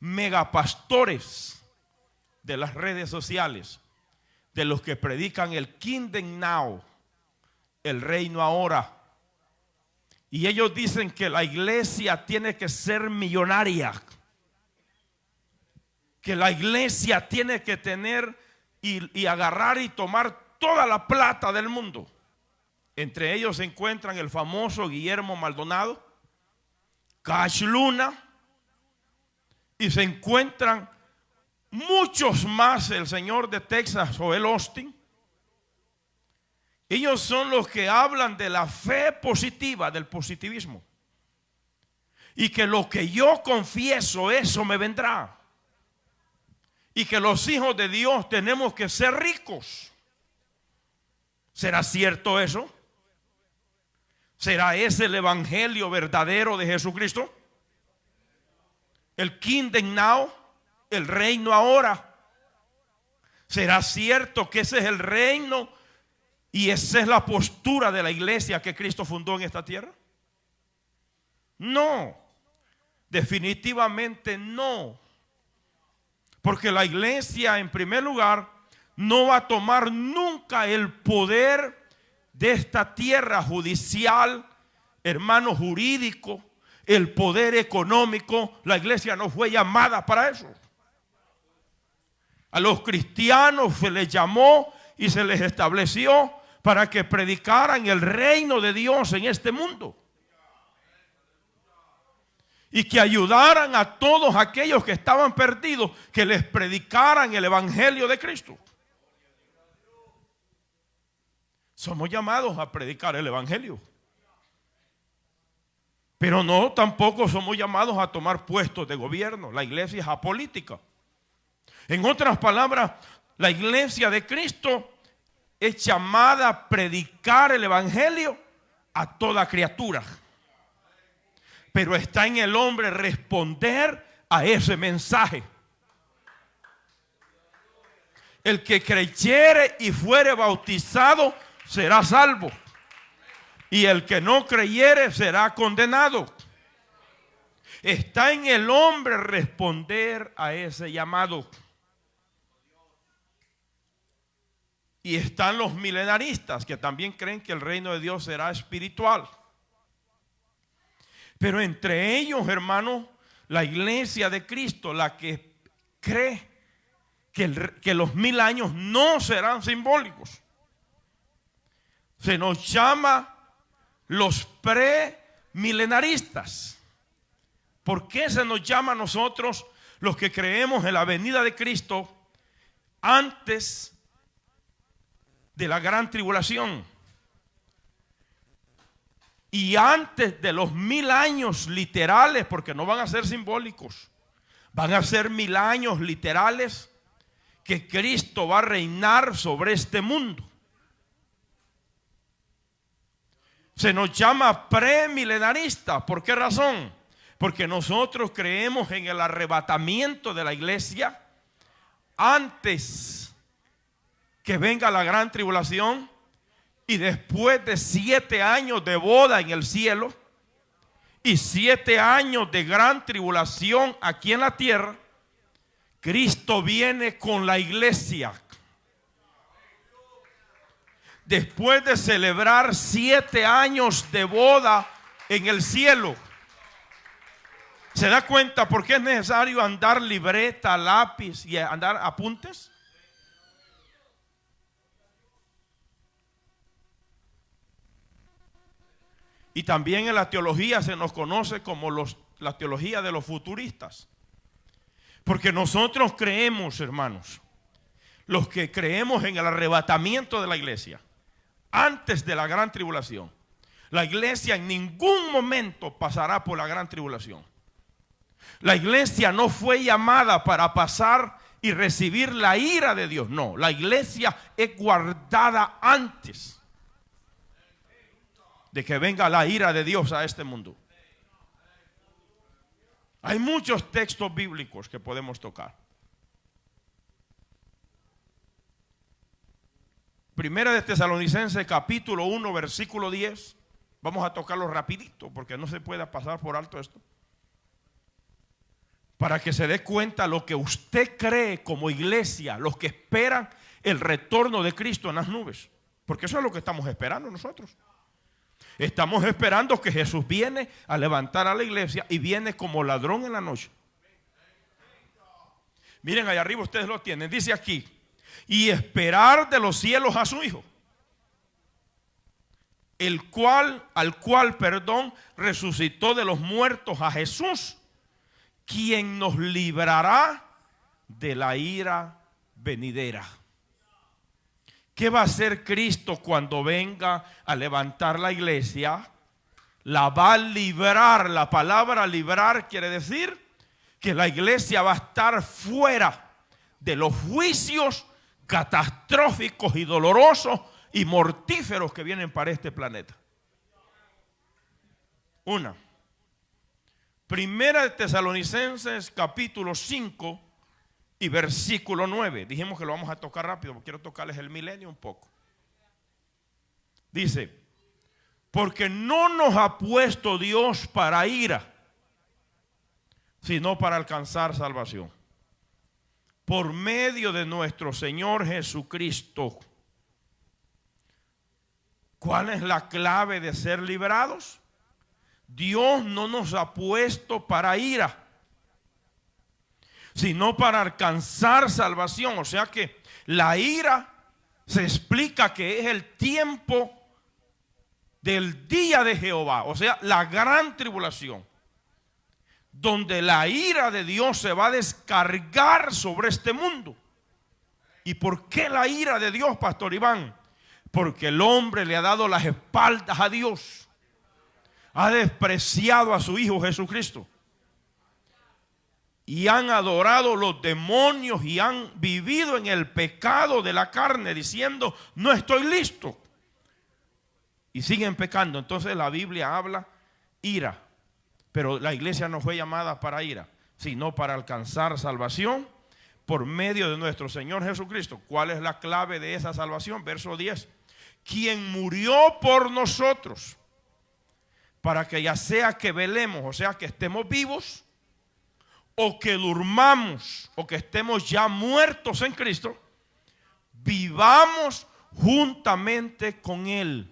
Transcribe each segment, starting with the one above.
megapastores de las redes sociales, de los que predican el Kingdom Now, el reino ahora. Y ellos dicen que la iglesia tiene que ser millonaria, que la iglesia tiene que tener y agarrar y tomar toda la plata del mundo. Entre ellos se encuentran el famoso Guillermo Maldonado, Cash Luna, y se encuentran muchos más, el señor de Texas, Joel Austin. Ellos son los que hablan de la fe positiva, del positivismo. Y que lo que yo confieso, eso me vendrá. Y que los hijos de Dios tenemos que ser ricos. ¿Será cierto eso? ¿Será ese el evangelio verdadero de Jesucristo? El Kingdom Now, el reino ahora. ¿Será cierto que ese es el reino y esa es la postura de la iglesia que Cristo fundó en esta tierra? No, definitivamente no. Porque la iglesia, en primer lugar, no va a tomar nunca el poder de esta tierra judicial, hermano, jurídico, el poder económico. La iglesia no fue llamada para eso. A los cristianos se les llamó y se les estableció para que predicaran el reino de Dios en este mundo. Y que ayudaran a todos aquellos que estaban perdidos, que les predicaran el evangelio de Cristo. Somos llamados a predicar el evangelio. Pero no, tampoco somos llamados a tomar puestos de gobierno. La iglesia es apolítica. En otras palabras, la iglesia de Cristo es llamada a predicar el evangelio a toda criatura. Pero está en el hombre responder a ese mensaje. El que creyere y fuere bautizado será salvo. Y el que no creyere será condenado. Está en el hombre responder a ese llamado. Y están los milenaristas que también creen que el reino de Dios será espiritual. Pero entre ellos, hermanos, la iglesia de Cristo, la que cree que los 1000 años no serán simbólicos, se nos llama los premilenaristas. ¿Por qué se nos llama a nosotros, los que creemos en la venida de Cristo antes de la gran tribulación y antes de los 1000 años literales? Porque no van a ser simbólicos, van a ser 1000 años literales que Cristo va a reinar sobre este mundo. Se nos llama premilenarista. ¿Por qué razón? Porque nosotros creemos en el arrebatamiento de la iglesia antes que venga la gran tribulación, y después de 7 años de boda en el cielo y 7 años de gran tribulación aquí en la tierra, Cristo viene con la iglesia. Después de celebrar 7 años de boda en el cielo. ¿Se da cuenta por qué es necesario andar libreta, lápiz y andar apuntes? Y también en la teología se nos conoce como la teología de los futuristas. Porque nosotros creemos, hermanos, los que creemos en el arrebatamiento de la iglesia antes de la gran tribulación, la iglesia en ningún momento pasará por la gran tribulación. La iglesia no fue llamada para pasar y recibir la ira de Dios. No, la iglesia es guardada antes de que venga la ira de Dios a este mundo. Hay muchos textos bíblicos que podemos tocar. Primera de Tesalonicenses capítulo 1 versículo 10. Vamos a tocarlo rapidito porque no se puede pasar por alto esto. para que se dé cuenta lo que usted cree como iglesia, los que esperan el retorno de Cristo en las nubes. Porque eso es lo que estamos esperando nosotros. Estamos esperando que Jesús viene a levantar a la iglesia y viene como ladrón en la noche. Miren allá arriba, ustedes lo tienen. Dice aquí, y esperar de los cielos a su Hijo, al cual resucitó de los muertos, a Jesús, quien nos librará de la ira venidera. ¿Qué va a hacer Cristo cuando venga a levantar la iglesia? La va a librar. La palabra librar quiere decir que la iglesia va a estar fuera de los juicios catastróficos y dolorosos y mortíferos que vienen para este planeta. Primera de Tesalonicenses capítulo 5 y versículo 9. Dijimos que lo vamos a tocar rápido, porque quiero tocarles el milenio un poco. Dice, porque no nos ha puesto Dios para ira, sino para alcanzar salvación, por medio de nuestro Señor Jesucristo. ¿Cuál es la clave de ser liberados? Dios no nos ha puesto para ira, sino para alcanzar salvación. O sea que la ira se explica que es el tiempo del día de Jehová, o sea, la gran tribulación, donde la ira de Dios se va a descargar sobre este mundo. ¿Y por qué la ira de Dios, Pastor Iván? Porque el hombre le ha dado las espaldas a Dios, ha despreciado a su Hijo Jesucristo, y han adorado los demonios y han vivido en el pecado de la carne, diciendo, no estoy listo, y siguen pecando. Entonces la Biblia habla ira, pero la iglesia no fue llamada para ira, sino para alcanzar salvación por medio de nuestro Señor Jesucristo. ¿Cuál es la clave de esa salvación? Verso 10, quien murió por nosotros, para que ya sea que velemos, o sea que estemos vivos, o que durmamos, o que estemos ya muertos en Cristo, vivamos juntamente con Él.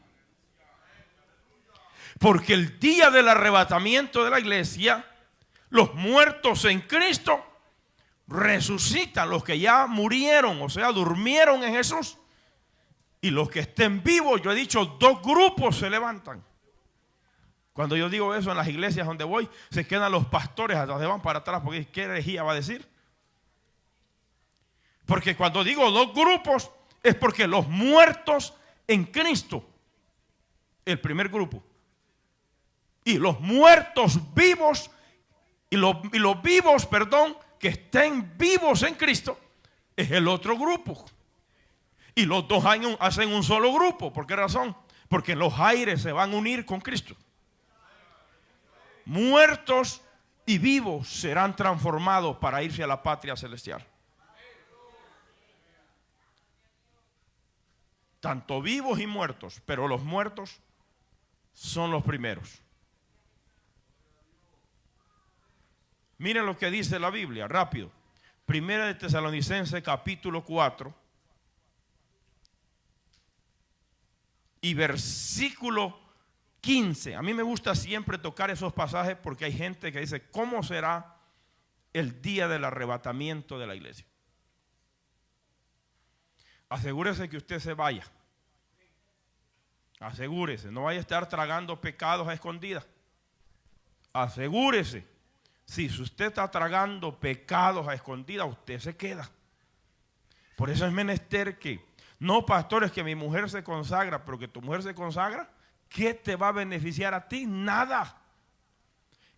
Porque el día del arrebatamiento de la iglesia, los muertos en Cristo resucitan, los que ya murieron, o sea, durmieron en Jesús. Y los que estén vivos, yo he dicho, dos grupos se levantan. Cuando yo digo eso en las iglesias donde voy, se quedan los pastores atrás, se van para atrás, porque ¿qué herejía va a decir? Porque cuando digo dos grupos, es porque los muertos en Cristo, el primer grupo, y los muertos vivos, y los vivos, que estén vivos en Cristo, es el otro grupo. Y los dos hacen un solo grupo. ¿Por qué razón? Porque los aires se van a unir con Cristo. Muertos y vivos serán transformados para irse a la patria celestial. Tanto vivos y muertos, pero los muertos son los primeros. Miren lo que dice la Biblia, rápido. Primera de Tesalonicenses capítulo 4 y versículo 15. A mí me gusta siempre tocar esos pasajes porque hay gente que dice, ¿cómo será el día del arrebatamiento de la iglesia? Asegúrese que usted se vaya. Asegúrese, no vaya a estar tragando pecados a escondidas. Asegúrese. Si usted está tragando pecados a escondidas, usted se queda. Por eso es menester que, no, pastor, es que mi mujer se consagra, pero que tu mujer se consagra, ¿qué te va a beneficiar a ti? Nada.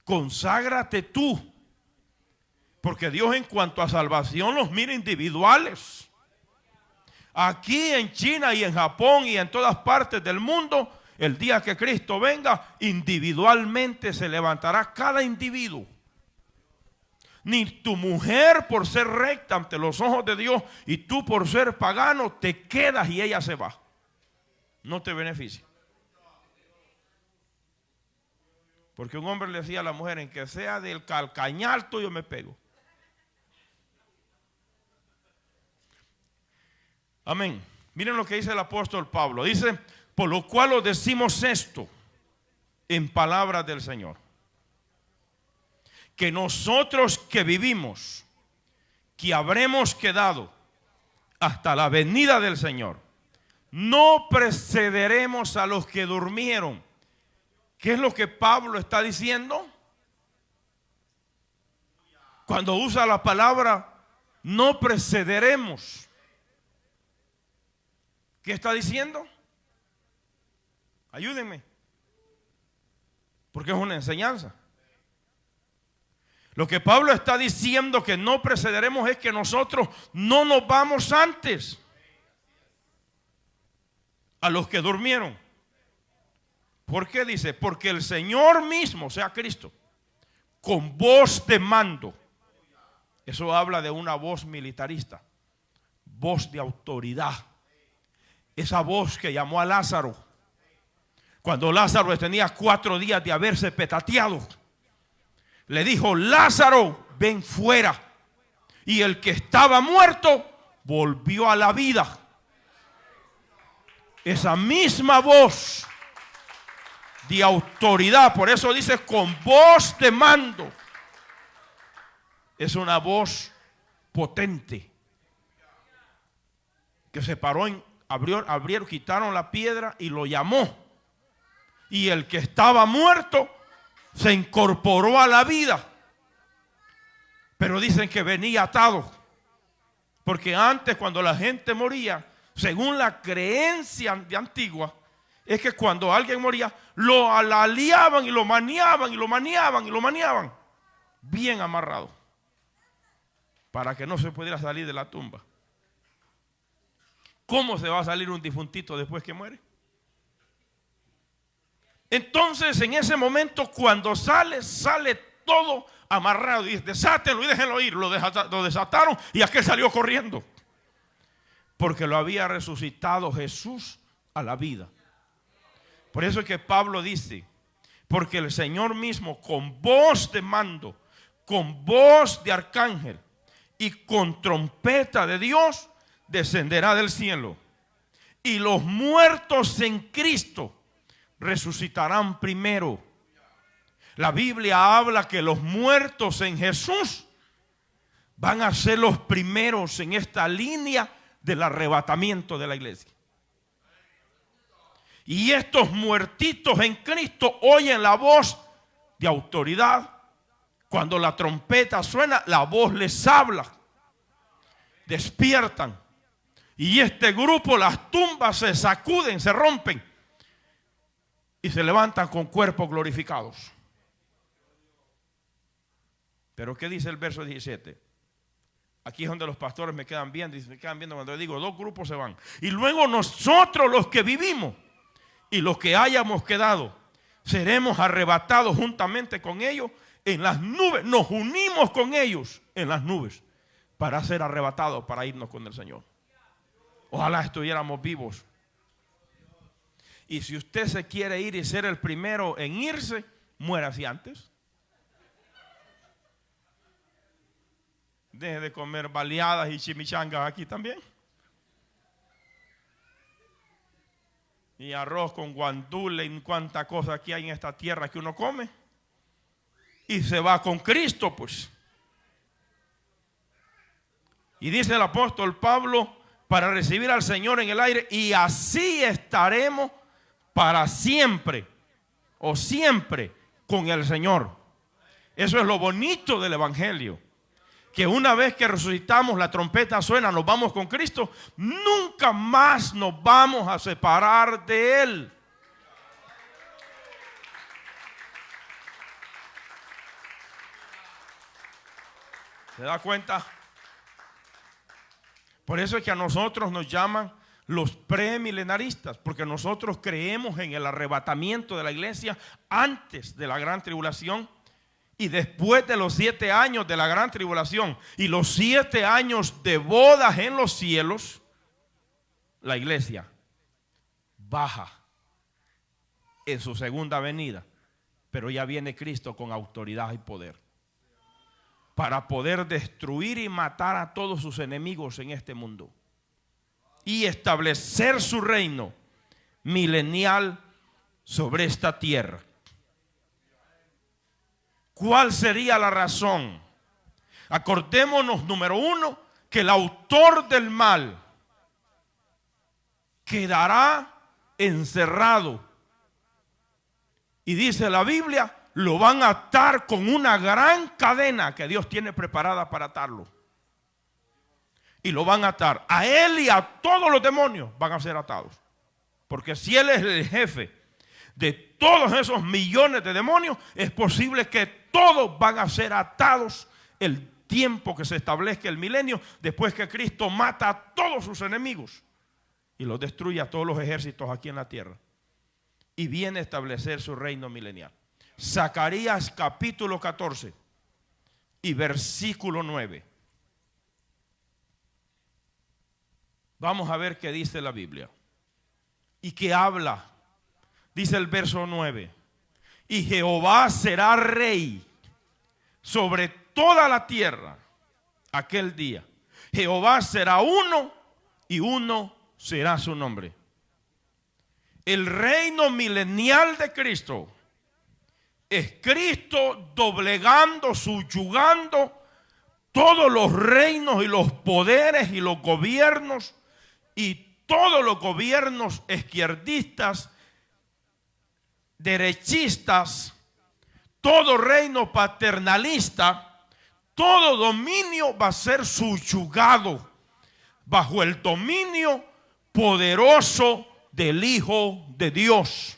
Conságrate tú. Porque Dios en cuanto a salvación los mira individuales. Aquí en China y en Japón y en todas partes del mundo, el día que Cristo venga, individualmente se levantará cada individuo. Ni tu mujer por ser recta ante los ojos de Dios y tú por ser pagano te quedas y ella se va. No te beneficia. Porque un hombre le decía a la mujer, en que sea del calcañar tuyo me pego. Amén. Miren lo que dice el apóstol Pablo. Dice, por lo cual os decimos esto en palabras del Señor, que nosotros que vivimos, que habremos quedado hasta la venida del Señor, no precederemos a los que durmieron. ¿Qué es lo que Pablo está diciendo? Cuando usa la palabra no precederemos, ¿qué está diciendo? Ayúdenme, porque es una enseñanza. Lo que Pablo está diciendo que no precederemos es que nosotros no nos vamos antes a los que durmieron. ¿Por qué dice? Porque el Señor mismo, o sea Cristo, con voz de mando. Eso habla de una voz militarista, voz de autoridad. Esa voz que llamó a Lázaro cuando Lázaro tenía 4 días de haberse petateado. Le dijo: Lázaro, ven fuera. Y el que estaba muerto volvió a la vida. Esa misma voz de autoridad, por eso dice con voz de mando. Es una voz potente que se paró, abrieron, quitaron la piedra y lo llamó. Y el que estaba muerto se incorporó a la vida. Pero dicen que venía atado, porque antes, cuando la gente moría, según la creencia de antigua, es que cuando alguien moría lo aliaban y lo maniaban y lo maniaban y lo maniaban bien amarrado, para que no se pudiera salir de la tumba. ¿Cómo se va a salir un difuntito después que muere? Entonces, en ese momento, cuando sale todo amarrado. Y dice: desátenlo y déjenlo ir. Lo desataron y aquel salió corriendo, porque lo había resucitado Jesús a la vida. Por eso es que Pablo dice: porque el Señor mismo, con voz de mando, con voz de arcángel y con trompeta de Dios, descenderá del cielo, y los muertos en Cristo resucitarán primero. La Biblia habla que los muertos en Jesús van a ser los primeros en esta línea del arrebatamiento de la iglesia. Y estos muertitos en Cristo oyen la voz de autoridad. Cuando la trompeta suena, la voz les habla. Despiertan. Y este grupo, las tumbas se sacuden, se rompen y se levantan con cuerpos glorificados. Pero ¿qué dice el verso 17? Aquí es donde los pastores me quedan viendo cuando yo digo 2 grupos se van. Y luego nosotros, los que vivimos y los que hayamos quedado, seremos arrebatados juntamente con ellos en las nubes. Nos unimos con ellos en las nubes para ser arrebatados, para irnos con el Señor. Ojalá estuviéramos vivos. Y si usted se quiere ir y ser el primero en irse, muérase antes. Deje de comer baleadas y chimichangas aquí también. Y arroz con guandule y cuánta cosa aquí hay en esta tierra que uno come. Y se va con Cristo, pues. Y dice el apóstol Pablo: para recibir al Señor en el aire, y así estaremos para siempre o siempre con el Señor. Eso es lo bonito del evangelio, que una vez que resucitamos, la trompeta suena, nos vamos con Cristo, nunca más nos vamos a separar de Él. ¿Se da cuenta? Por eso es que a nosotros nos llaman los premilenaristas, porque nosotros creemos en el arrebatamiento de la iglesia antes de la gran tribulación y después de los 7 años de la gran tribulación y los 7 años de bodas en los cielos. La iglesia baja en su segunda venida, pero ya viene Cristo con autoridad y poder para poder destruir y matar a todos sus enemigos en este mundo. y establecer su reino milenial sobre esta tierra. ¿Cuál sería la razón? Acordémonos, número uno, que el autor del mal quedará encerrado. Y dice la Biblia, lo van a atar con una gran cadena que Dios tiene preparada para atarlo. Y lo van a atar. A él y a todos los demonios van a ser atados. Porque si él es el jefe de todos esos millones de demonios, es posible que todos van a ser atados el tiempo que se establezca el milenio, después que Cristo mata a todos sus enemigos y los destruye a todos los ejércitos aquí en la tierra. Y viene a establecer su reino milenial. Zacarías capítulo 14 y versículo 9. Vamos a ver qué dice la Biblia. Y qué habla. Dice el verso 9. Y Jehová será rey sobre toda la tierra aquel día. Jehová será uno y uno será su nombre. El reino milenial de Cristo es Cristo doblegando, subyugando todos los reinos y los poderes y los gobiernos y todos los gobiernos izquierdistas, derechistas, todo reino paternalista, todo dominio va a ser subyugado bajo el dominio poderoso del Hijo de Dios.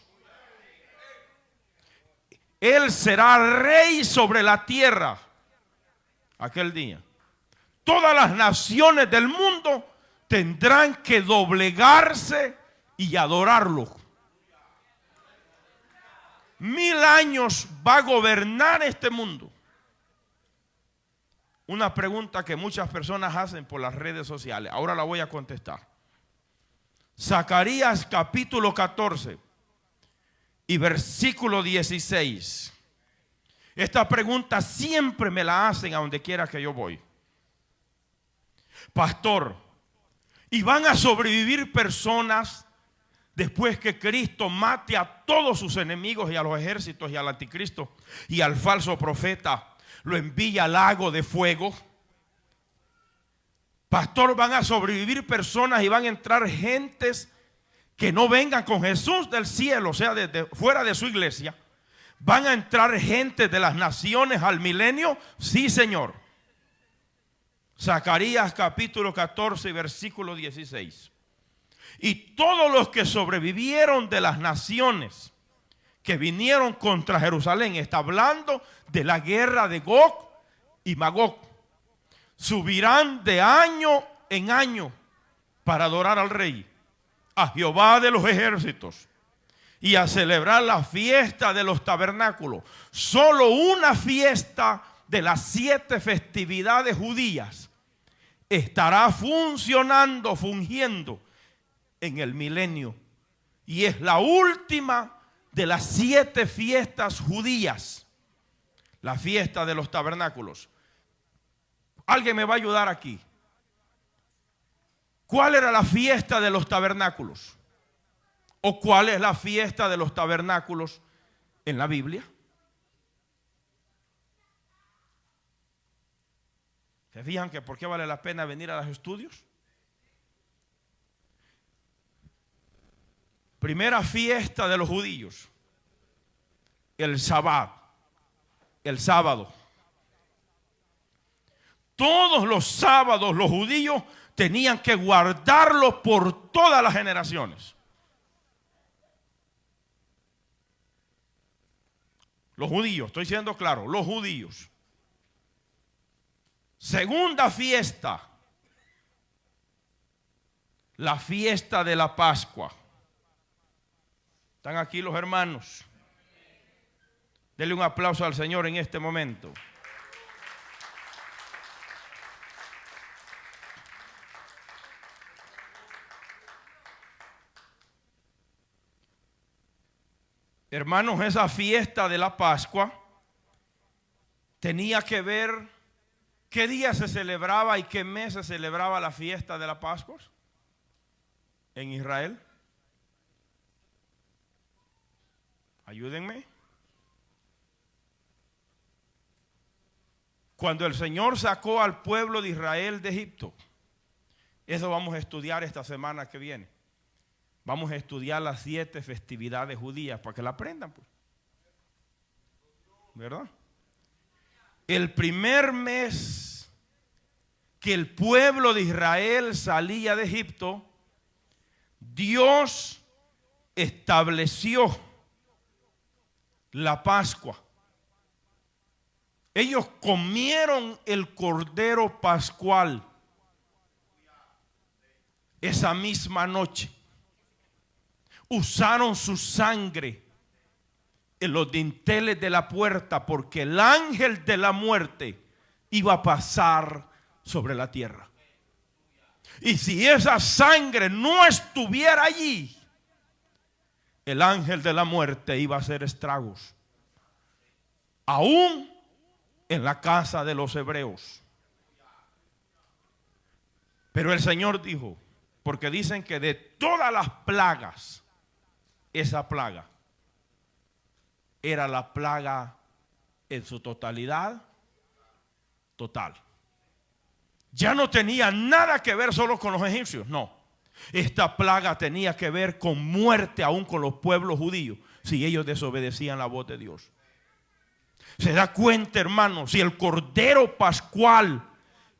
Él será rey sobre la tierra aquel día. Todas las naciones del mundo tendrán que doblegarse y adorarlo. 1000 años va a gobernar este mundo. Una pregunta que muchas personas hacen por las redes sociales. Ahora la voy a contestar. Zacarías capítulo 14 y versículo 16. Esta pregunta siempre me la hacen a donde quiera que yo voy. Pastor, ¿y van a sobrevivir personas después que Cristo mate a todos sus enemigos y a los ejércitos y al anticristo y al falso profeta lo envía al lago de fuego? Pastor, ¿van a sobrevivir personas y van a entrar gentes que no vengan con Jesús del cielo, o sea, fuera de su iglesia? ¿Van a entrar gente de las naciones al milenio? Sí, Señor. Zacarías capítulo 14 versículo 16. Y todos los que sobrevivieron de las naciones que vinieron contra Jerusalén, está hablando de la guerra de Gog y Magog, subirán de año en año para adorar al Rey, a Jehová de los ejércitos, y a celebrar la fiesta de los tabernáculos. Solo una fiesta de las 7 festividades judías estará fungiendo en el milenio, y es la última de las 7 fiestas judías, la fiesta de los tabernáculos. ¿Alguien me va a ayudar aquí? ¿Cuál era la fiesta de los tabernáculos? ¿O cuál es la fiesta de los tabernáculos en la Biblia? ¿Se fijan que por qué vale la pena venir a los estudios? Primera fiesta de los judíos, el sábado. Todos los sábados los judíos tenían que guardarlo por todas las generaciones. Los judíos, estoy siendo claro, los judíos. Segunda fiesta, la fiesta de la Pascua. ¿Están aquí los hermanos? Denle un aplauso al Señor en este momento. Hermanos, esa fiesta de la Pascua tenía que ver qué día se celebraba y qué mes se celebraba la fiesta de la Pascua. en Israel? Ayúdenme. Cuando el Señor sacó al pueblo de Israel de Egipto, eso vamos a estudiar esta semana que viene. Vamos a estudiar las 7 festividades judías para que la aprendan, pues. ¿Verdad? El primer mes que el pueblo de Israel salía de Egipto, Dios estableció la Pascua. Ellos comieron el cordero pascual esa misma noche. Usaron su sangre en los dinteles de la puerta porque el ángel de la muerte iba a pasar sobre la tierra. Y si esa sangre no estuviera allí, el ángel de la muerte iba a hacer estragos, aún en la casa de los hebreos. Pero el Señor dijo, porque dicen que de todas las plagas, esa plaga era la plaga en su totalidad, total. Ya no tenía nada que ver solo con los egipcios, no. Esta plaga tenía que ver con muerte aún con los pueblos judíos, si ellos desobedecían la voz de Dios. Se da cuenta, hermanos, si el cordero pascual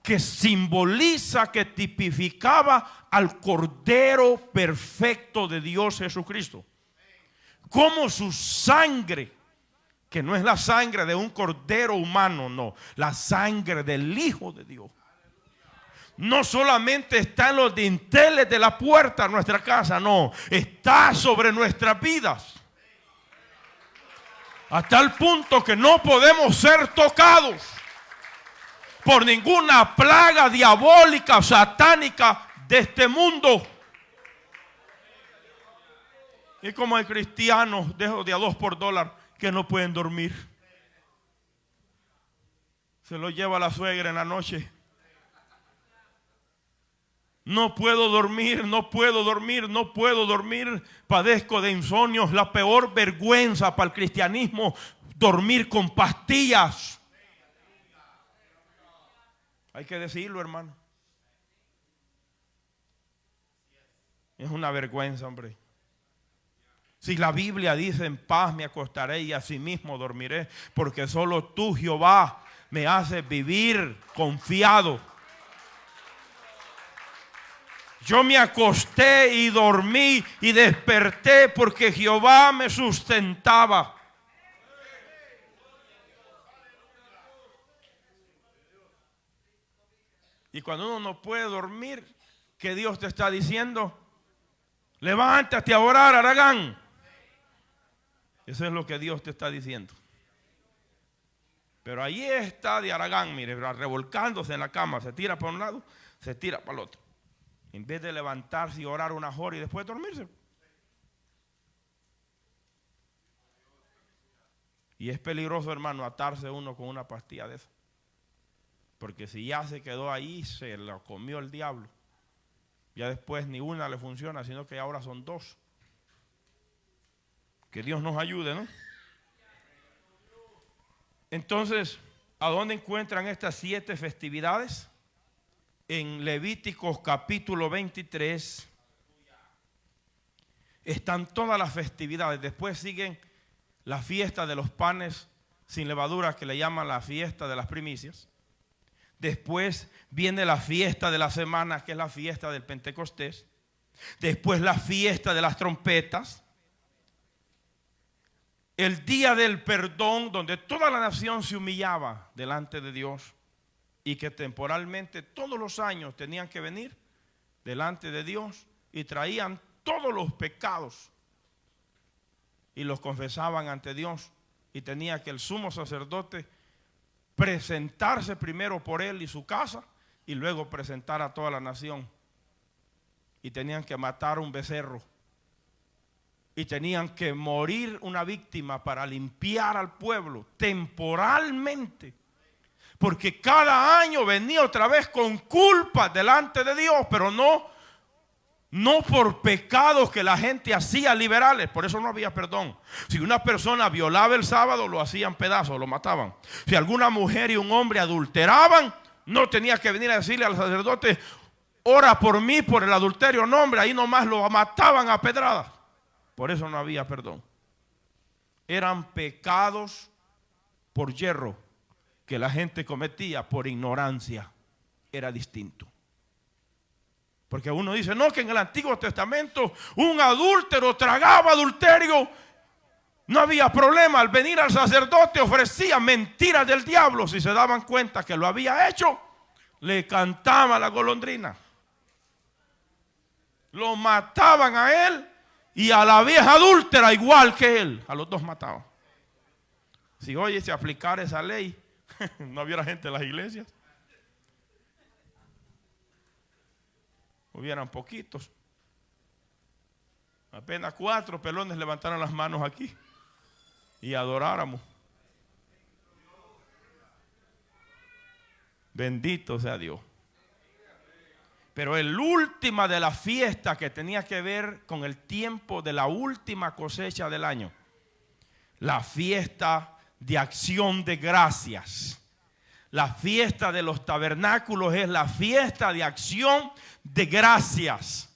que simboliza, que tipificaba al cordero perfecto de Dios Jesucristo, como su sangre, que no es la sangre de un cordero humano, no, la sangre del Hijo de Dios, no solamente está en los dinteles de la puerta de nuestra casa, no, está sobre nuestras vidas. A tal punto que no podemos ser tocados por ninguna plaga diabólica o satánica de este mundo. Y como hay cristianos de a 2 por dólar que no pueden dormir. Se lo lleva la suegra en la noche. No puedo dormir, no puedo dormir, no puedo dormir. Padezco de insomnio. La peor vergüenza para el cristianismo, dormir con pastillas. Hay que decirlo, hermano. Es una vergüenza, hombre. Si la Biblia dice, en paz me acostaré y asimismo dormiré, porque solo tú, Jehová, me haces vivir confiado. Yo me acosté y dormí y desperté porque Jehová me sustentaba. Y cuando uno no puede dormir, ¿qué Dios te está diciendo? Levántate a orar, Aragán. Eso es lo que Dios te está diciendo. Pero ahí está de Aragán, mire, revolcándose en la cama. Se tira para un lado, se tira para el otro. En vez de levantarse y orar unas horas y después dormirse. Y es peligroso, hermano, atarse uno con una pastilla de eso. Porque si ya se quedó ahí, se la comió el diablo. Ya después ni una le funciona, sino que ahora son 2. Que Dios nos ayude, ¿no? Entonces, ¿a dónde encuentran estas 7 festividades? En Levíticos capítulo 23 están todas las festividades. Después siguen la fiesta de los panes sin levadura, que le llaman la fiesta de las primicias. Después viene la fiesta de las semanas, que es la fiesta del Pentecostés. Después la fiesta de las trompetas. El día del perdón, donde toda la nación se humillaba delante de Dios. Y que temporalmente todos los años tenían que venir delante de Dios y traían todos los pecados y los confesaban ante Dios. Y tenía que el sumo sacerdote presentarse primero por él y su casa y luego presentar a toda la nación. Y tenían que matar un becerro. Y tenían que morir una víctima para limpiar al pueblo temporalmente. Porque cada año venía otra vez con culpa delante de Dios, pero no no por pecados que la gente hacía liberales, por eso no había perdón. Si una persona violaba el sábado, lo hacían pedazos, lo mataban. Si alguna mujer y un hombre adulteraban, no tenía que venir a decirle al sacerdote, ora por mí por el adulterio. No, hombre, ahí nomás lo mataban a pedradas. Por eso no había perdón. Eran pecados por yerro que la gente cometía por ignorancia. Era distinto. Porque uno dice, no, que en el Antiguo Testamento un adúltero tragaba adulterio, no había problema. Al venir al sacerdote ofrecía mentiras del diablo. Si se daban cuenta que lo había hecho, le cantaba la golondrina. Lo mataban a él y a la vieja adúltera igual que él. A los dos mataban. Si hoy se aplicara esa ley, no hubiera gente en las iglesias. Hubieran poquitos. Apenas 4 pelones levantaran las manos aquí y adoráramos. Bendito sea Dios. Pero el última de la fiesta que tenía que ver con el tiempo de la última cosecha del año, la fiesta de acción de gracias. La fiesta de los tabernáculos es la fiesta de acción de gracias.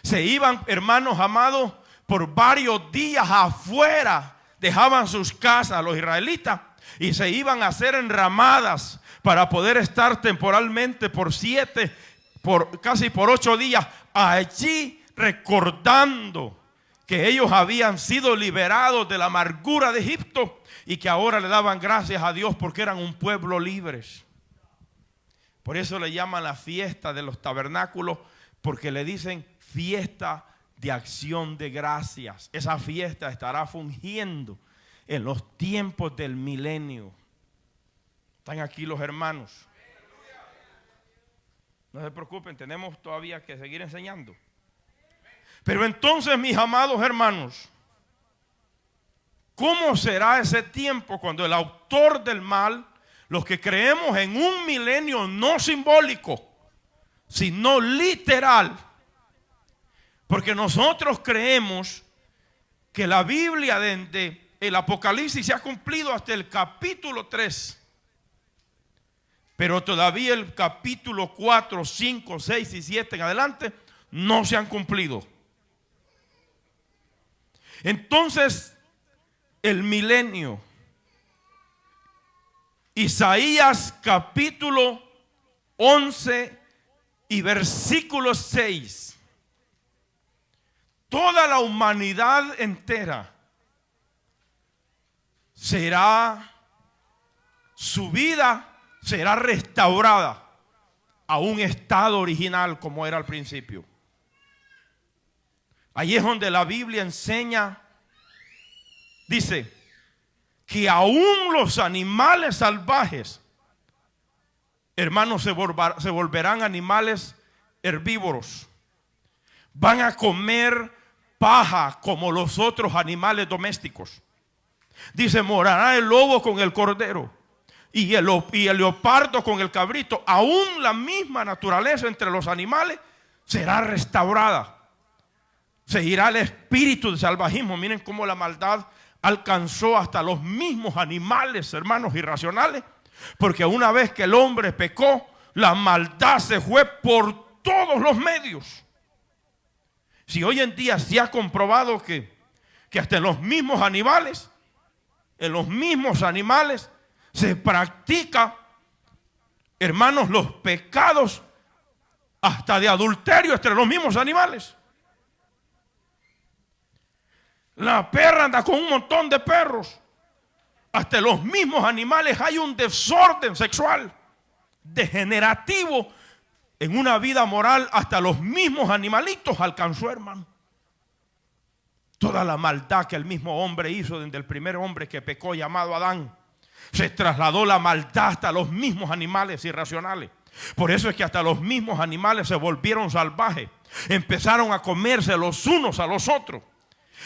Se iban, hermanos amados, por varios días afuera. Dejaban sus casas los israelitas y se iban a hacer enramadas para poder estar temporalmente por casi por 8 días allí, recordando que ellos habían sido liberados de la amargura de Egipto y que ahora le daban gracias a Dios porque eran un pueblo libres. Por eso le llaman la fiesta de los tabernáculos, porque le dicen fiesta de acción de gracias. Esa fiesta estará fungiendo en los tiempos del milenio. Están aquí los hermanos. No se preocupen, tenemos todavía que seguir enseñando. Pero entonces, mis amados hermanos, ¿cómo será ese tiempo cuando el autor del mal, los que creemos en un milenio no simbólico, sino literal? Porque nosotros creemos que la Biblia desde el Apocalipsis se ha cumplido hasta el capítulo 3. Pero todavía el capítulo 4, 5, 6 y 7 en adelante no se han cumplido. Entonces, el milenio, Isaías capítulo 11 y versículo 6. Toda la humanidad entera será, su vida será restaurada a un estado original como era al principio. Ahí es donde la Biblia enseña, dice, que aún los animales salvajes, hermanos, se volverán animales herbívoros. Van a comer paja como los otros animales domésticos. Dice, morará el lobo con el cordero y el leopardo con el cabrito. Aún la misma naturaleza entre los animales será restaurada. Se irá el espíritu de salvajismo. Miren cómo la maldad alcanzó hasta los mismos animales, hermanos, irracionales. Porque una vez que el hombre pecó, la maldad se fue por todos los medios. Si hoy en día se ha comprobado que hasta en los mismos animales, se practica, hermanos, los pecados hasta de adulterio entre los mismos animales. La perra anda con un montón de perros. Hasta en los mismos animales hay un desorden sexual degenerativo en una vida moral. Hasta los mismos animalitos alcanzó, hermano. Toda la maldad que el mismo hombre hizo desde el primer hombre que pecó, llamado Adán, se trasladó la maldad hasta los mismos animales irracionales. Por eso es que hasta los mismos animales se volvieron salvajes. Empezaron a comerse los unos a los otros.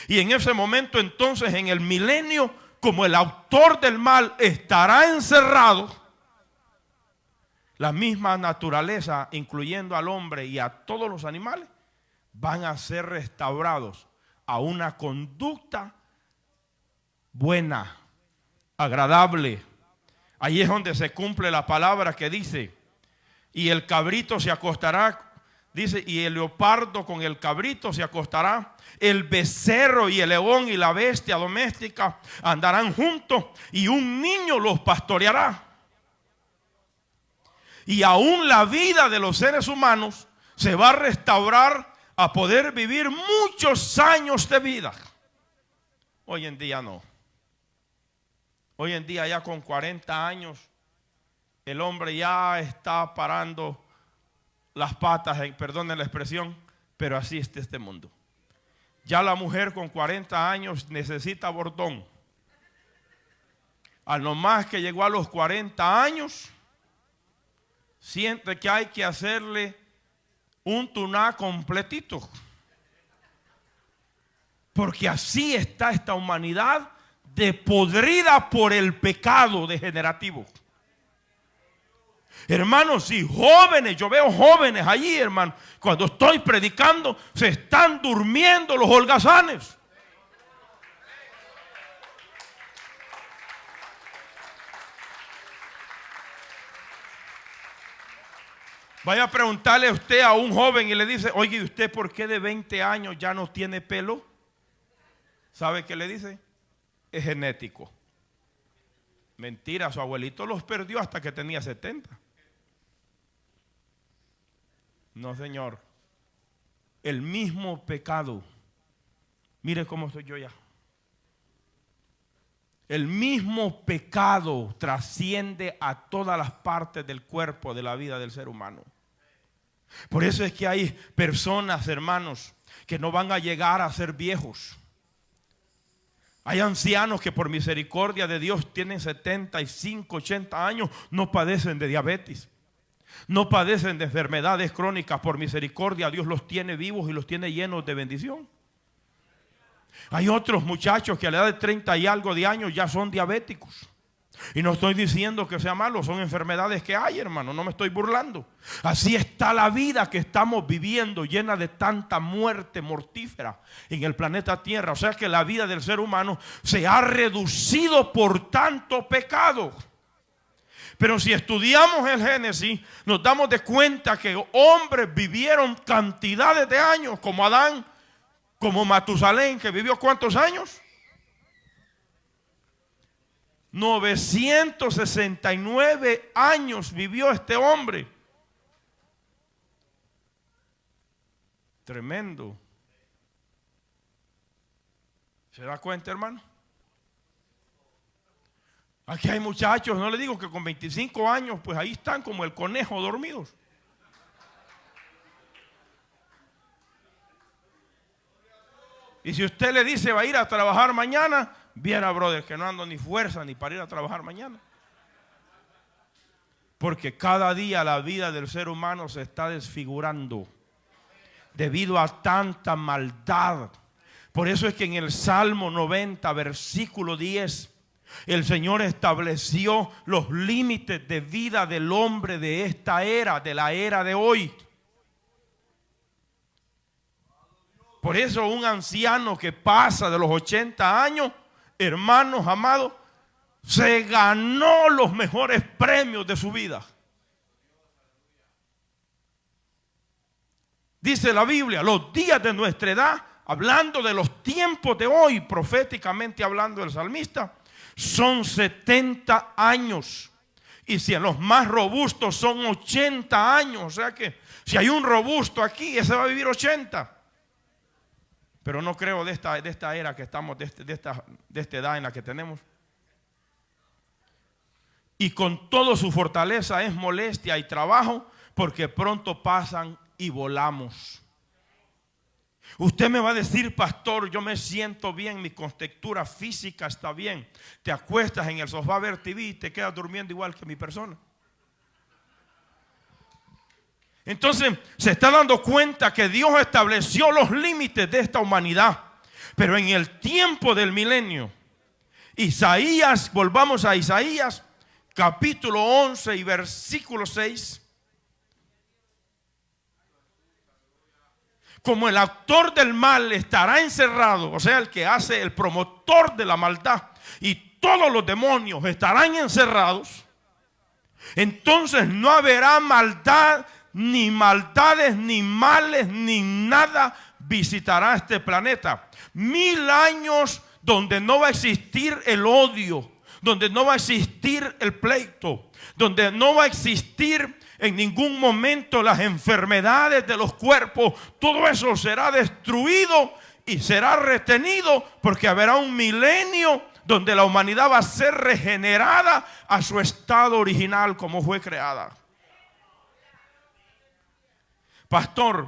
Y en ese momento entonces, en el milenio, como el autor del mal estará encerrado, la misma naturaleza, incluyendo al hombre y a todos los animales, van a ser restaurados a una conducta buena, agradable. Ahí es donde se cumple la palabra que dice: y el cabrito se acostará, dice, y el leopardo con el cabrito se acostará, el becerro y el león y la bestia doméstica andarán juntos, y un niño los pastoreará. Y aún la vida de los seres humanos se va a restaurar a poder vivir muchos años de vida. Hoy en día no. Hoy en día ya con 40 años el hombre ya está parando las patas, perdonen la expresión, pero así está este mundo. Ya la mujer con 40 años necesita bordón. A lo más que llegó a los 40 años, siente que hay que hacerle un tuná completito. Porque así está esta humanidad podrida por el pecado degenerativo. Hermanos, y jóvenes, yo veo jóvenes allí, hermano, cuando estoy predicando, se están durmiendo los holgazanes. Vaya a preguntarle a usted a un joven y le dice: oye, ¿y usted por qué de 20 años ya no tiene pelo? ¿Sabe qué le dice? Es genético. Mentira, su abuelito los perdió hasta que tenía 70. No, señor. El mismo pecado. Mire cómo estoy yo ya. El mismo pecado trasciende a todas las partes del cuerpo, de la vida del ser humano. Por eso es que hay personas, hermanos, que no van a llegar a ser viejos. Hay ancianos que por misericordia de Dios tienen 75, 80 años, no padecen de diabetes, no padecen de enfermedades crónicas. Por misericordia Dios los tiene vivos y los tiene llenos de bendición. Hay otros muchachos que a la edad de 30 y algo de años ya son diabéticos. Y no estoy diciendo que sea malo, son enfermedades que hay, hermano, no me estoy burlando. Así está la vida que estamos viviendo, llena de tanta muerte mortífera en el planeta Tierra. O sea que la vida del ser humano se ha reducido por tanto pecado. Pero si estudiamos el Génesis, nos damos de cuenta que hombres vivieron cantidades de años, como Adán, como Matusalén, que vivió ¿cuántos años? 969 años vivió este hombre. Tremendo. ¿Se da cuenta, hermano? Aquí hay muchachos, no le digo que con 25 años, pues ahí están como el conejo dormidos. Y si usted le dice va a ir a trabajar mañana, viera, brother, que no ando ni fuerza ni para ir a trabajar mañana. Porque cada día la vida del ser humano se está desfigurando debido a tanta maldad. Por eso es que en el Salmo 90, versículo 10, el Señor estableció los límites de vida del hombre de esta era, de la era de hoy. Por eso un anciano que pasa de los 80 años, hermanos amados, se ganó los mejores premios de su vida. Dice la Biblia, los días de nuestra edad, hablando de los tiempos de hoy, proféticamente hablando del salmista, son 70 años. Y si en los más robustos son 80 años, o sea que si hay un robusto aquí, ese va a vivir 80. Pero no creo de esta era que estamos, de esta edad en la que tenemos. Y con toda su fortaleza es molestia y trabajo, porque pronto pasan y volamos. Usted me va a decir: pastor, yo me siento bien, mi contextura física está bien. Te acuestas en el sofá a ver TV y te quedas durmiendo igual que mi persona. Entonces se está dando cuenta que Dios estableció los límites de esta humanidad. Pero en el tiempo del milenio, Isaías, volvamos a Isaías, capítulo 11 y versículo 6. como el autor del mal estará encerrado, o sea, el que hace, el promotor de la maldad, y todos los demonios estarán encerrados, entonces no habrá maldad, ni maldades, ni males, ni nada visitará este planeta. 1000 años donde no va a existir el odio, donde no va a existir el pleito, donde no va a existir en ningún momento las enfermedades de los cuerpos. Todo eso será destruido y será retenido, porque habrá un milenio donde la humanidad va a ser regenerada a su estado original como fue creada. Pastor,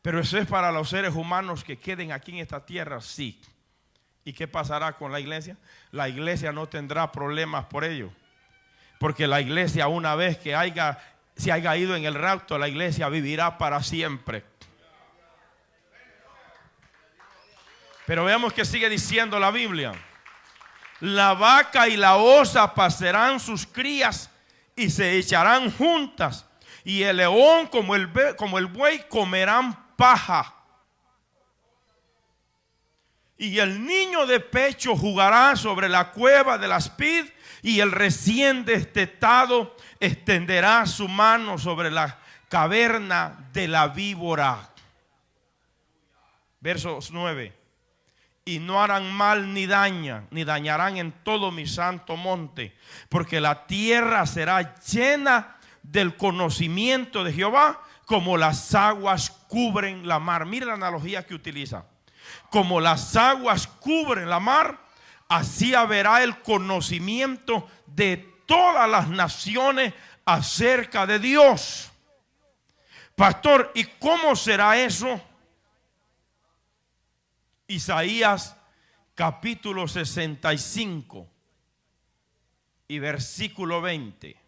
pero eso es para los seres humanos que queden aquí en esta tierra, sí. ¿Y qué pasará con la iglesia? La iglesia no tendrá problemas por ello, porque la iglesia, una vez que se haya ido en el rapto, la iglesia vivirá para siempre. Pero veamos que sigue diciendo la Biblia. La vaca y la osa pasarán sus crías y se echarán juntas, y el león como el buey comerán paja. Y el niño de pecho jugará sobre la cueva de la aspid, y el recién destetado extenderá su mano sobre la caverna de la víbora. Versos 9. Y no harán mal ni dañarán en todo mi santo monte, porque la tierra será llena del conocimiento de Jehová, como las aguas cubren la mar. Mira la analogía que utiliza. Como las aguas cubren la mar, así habrá el conocimiento de todas las naciones acerca de Dios. Pastor, ¿y cómo será eso? Isaías capítulo 65 y versículo 20.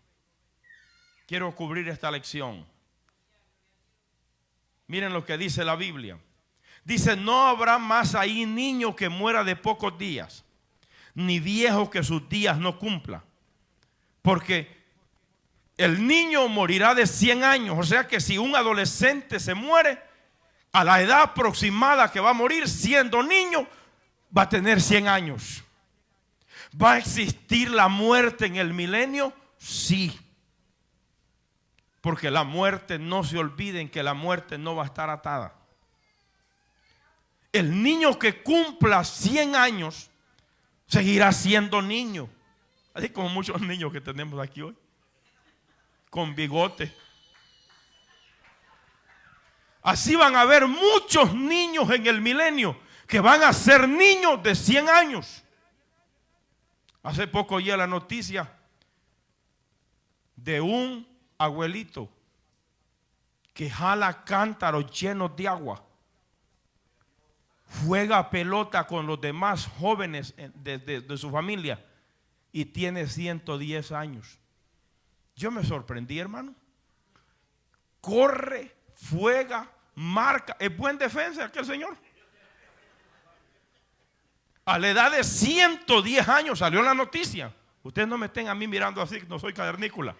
Quiero cubrir esta lección. Miren lo que dice la Biblia. Dice: no habrá más ahí niño que muera de pocos días, ni viejo que sus días no cumpla. Porque el niño morirá de 100 años. O sea que si un adolescente se muere, a la edad aproximada que va a morir siendo niño, va a tener 100 años. ¿Va a existir la muerte en el milenio? Sí. Porque la muerte, no se olviden que la muerte no va a estar atada. El niño que cumpla 100 años seguirá siendo niño. Así como muchos niños que tenemos aquí hoy, con bigote. Así van a haber muchos niños en el milenio que van a ser niños de 100 años. Hace poco oí la noticia de un abuelito que jala cántaros llenos de agua, juega pelota con los demás jóvenes de su familia y tiene 110 años. Yo me sorprendí, hermano. Corre, juega, marca. Es buen defensa aquel señor. A la edad de 110 años salió en la noticia. Ustedes no me estén a mí mirando así, no soy cavernícola.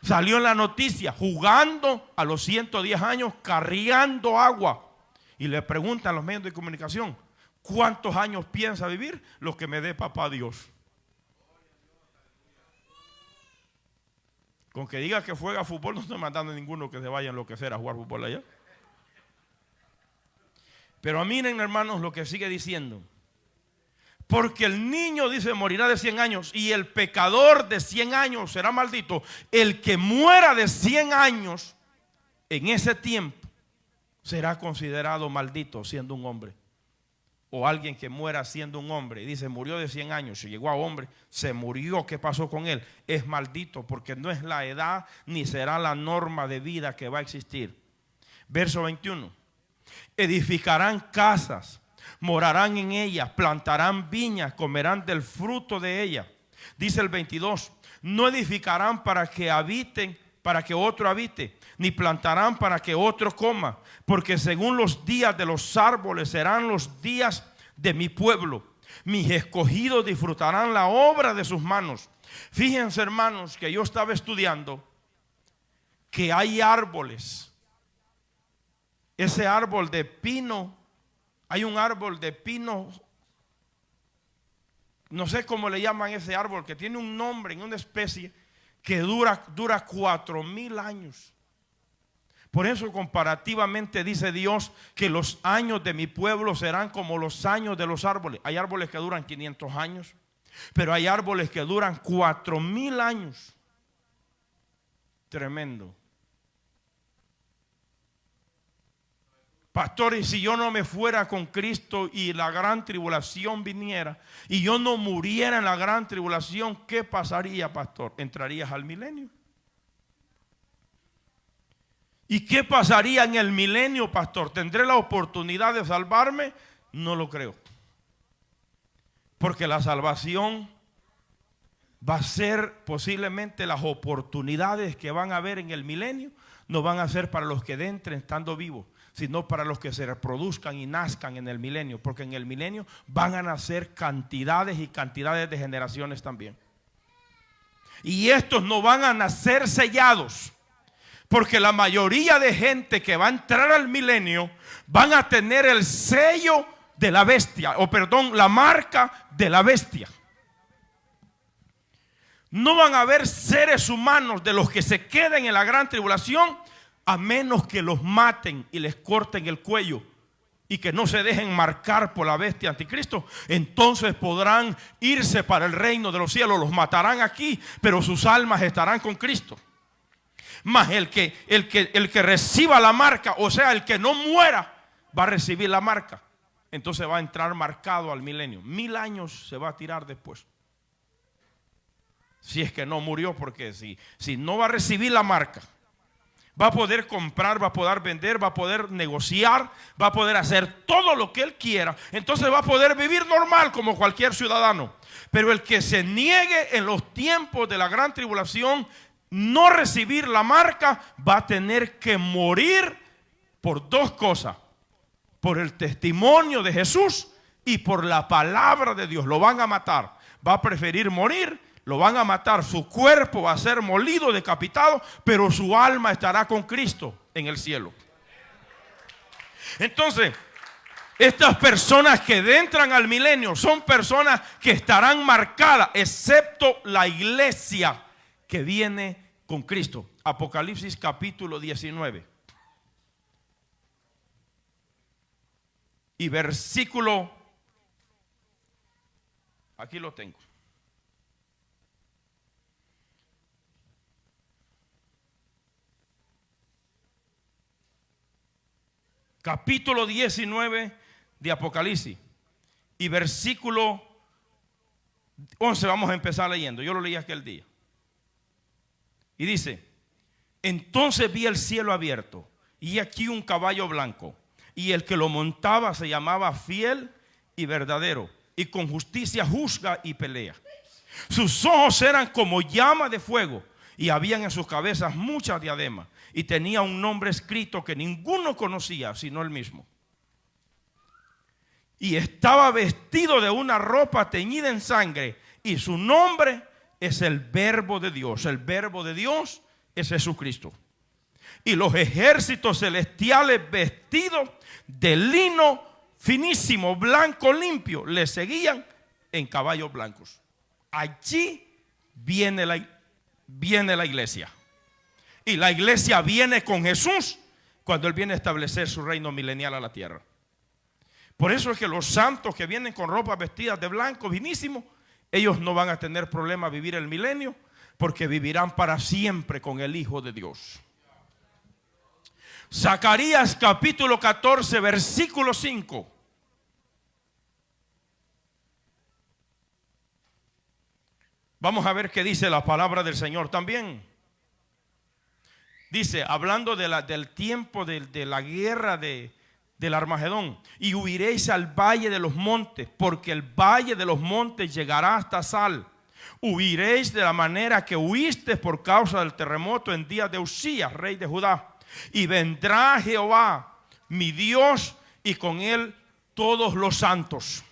Salió en la noticia jugando a los 110 años, carriando agua. Y le preguntan a los medios de comunicación: ¿cuántos años piensa vivir? Los que me dé papá Dios. Con que diga que juega fútbol, no estoy mandando a ninguno que se vaya a enloquecer a jugar fútbol allá. Pero miren, hermanos, lo que sigue diciendo. Porque el niño, dice, morirá de 100 años, y el pecador de 100 años será maldito. El que muera de 100 años en ese tiempo será considerado maldito siendo un hombre. O alguien que muera siendo un hombre y dice: murió de 100 años, se llegó a hombre, se murió, ¿qué pasó con él? Es maldito, porque no es la edad ni será la norma de vida que va a existir. Verso 21. Edificarán casas, morarán en ellas, plantarán viñas, comerán del fruto de ellas. Dice el 22: no edificarán para que habiten, para que otro habite, ni plantarán para que otro coma, porque según los días de los árboles serán los días de mi pueblo. Mis escogidos disfrutarán la obra de sus manos. Fíjense, hermanos, que yo estaba estudiando que hay árboles ese árbol de pino, hay un árbol de pino, no sé cómo le llaman ese árbol, que tiene un nombre en una especie que dura 4,000 años. Por eso comparativamente dice Dios que los años de mi pueblo serán como los años de los árboles. Hay árboles que duran 500 años, pero hay árboles que duran 4,000 años. Tremendo. Pastor, y si yo no me fuera con Cristo y la gran tribulación viniera y yo no muriera en la gran tribulación, ¿qué pasaría, pastor? ¿Entrarías al milenio? ¿Y qué pasaría en el milenio, pastor? ¿Tendré la oportunidad de salvarme? No lo creo. Porque la salvación va a ser posiblemente las oportunidades que van a haber en el milenio. No van a ser para los que entren estando vivos, sino para los que se reproduzcan y nazcan en el milenio. Porque en el milenio van a nacer cantidades y cantidades de generaciones también. Y estos no van a nacer sellados. Porque la mayoría de gente que va a entrar al milenio van a tener el sello de la bestia, o perdón, la marca de la bestia. No van a haber seres humanos de los que se queden en la gran tribulación, a menos que los maten y les corten el cuello y que no se dejen marcar por la bestia anticristo. Entonces podrán irse para el reino de los cielos. Los matarán aquí, pero sus almas estarán con Cristo. Mas el que reciba la marca, o sea, el que no muera, va a recibir la marca. Entonces va a entrar marcado al milenio. 1000 años se va a tirar después. Si es que no murió, porque si no va a recibir la marca, va a poder comprar, va a poder vender, va a poder negociar, va a poder hacer todo lo que él quiera. Entonces va a poder vivir normal como cualquier ciudadano. Pero el que se niegue en los tiempos de la gran tribulación, no recibir la marca, va a tener que morir por dos cosas: por el testimonio de Jesús y por la palabra de Dios. Lo van a matar. Va a preferir morir, lo van a matar. Su cuerpo va a ser molido, decapitado, pero su alma estará con Cristo en el cielo. Entonces, estas personas que entran al milenio son personas que estarán marcadas, excepto la iglesia que viene con Cristo. Apocalipsis capítulo 19 y versículo, aquí lo tengo, capítulo 19 de Apocalipsis y versículo 11. Vamos a empezar leyendo. Yo lo leí aquel día. Y dice: entonces vi el cielo abierto y aquí un caballo blanco, y el que lo montaba se llamaba Fiel y Verdadero, y con justicia juzga y pelea. Sus ojos eran como llama de fuego, y habían en sus cabezas muchas diademas, y tenía un nombre escrito que ninguno conocía sino él mismo. Y estaba vestido de una ropa teñida en sangre, y su nombre es el Verbo de Dios. El Verbo de Dios es Jesucristo. Y los ejércitos celestiales, vestidos de lino finísimo, blanco, limpio, le seguían en caballos blancos. Allí viene la iglesia. Y la iglesia viene con Jesús cuando Él viene a establecer su reino milenial a la tierra. Por eso es que los santos que vienen con ropas vestidas de blanco finísimo, ellos no van a tener problema a vivir el milenio, porque vivirán para siempre con el Hijo de Dios. Zacarías capítulo 14 versículo 5. Vamos a ver qué dice la palabra del Señor también. Dice, hablando del tiempo de la guerra del Armagedón: y huiréis al valle de los montes, porque el valle de los montes llegará hasta Sal. Huiréis de la manera que huiste por causa del terremoto en días de Usías, rey de Judá. Y vendrá Jehová, mi Dios, y con él todos los santos.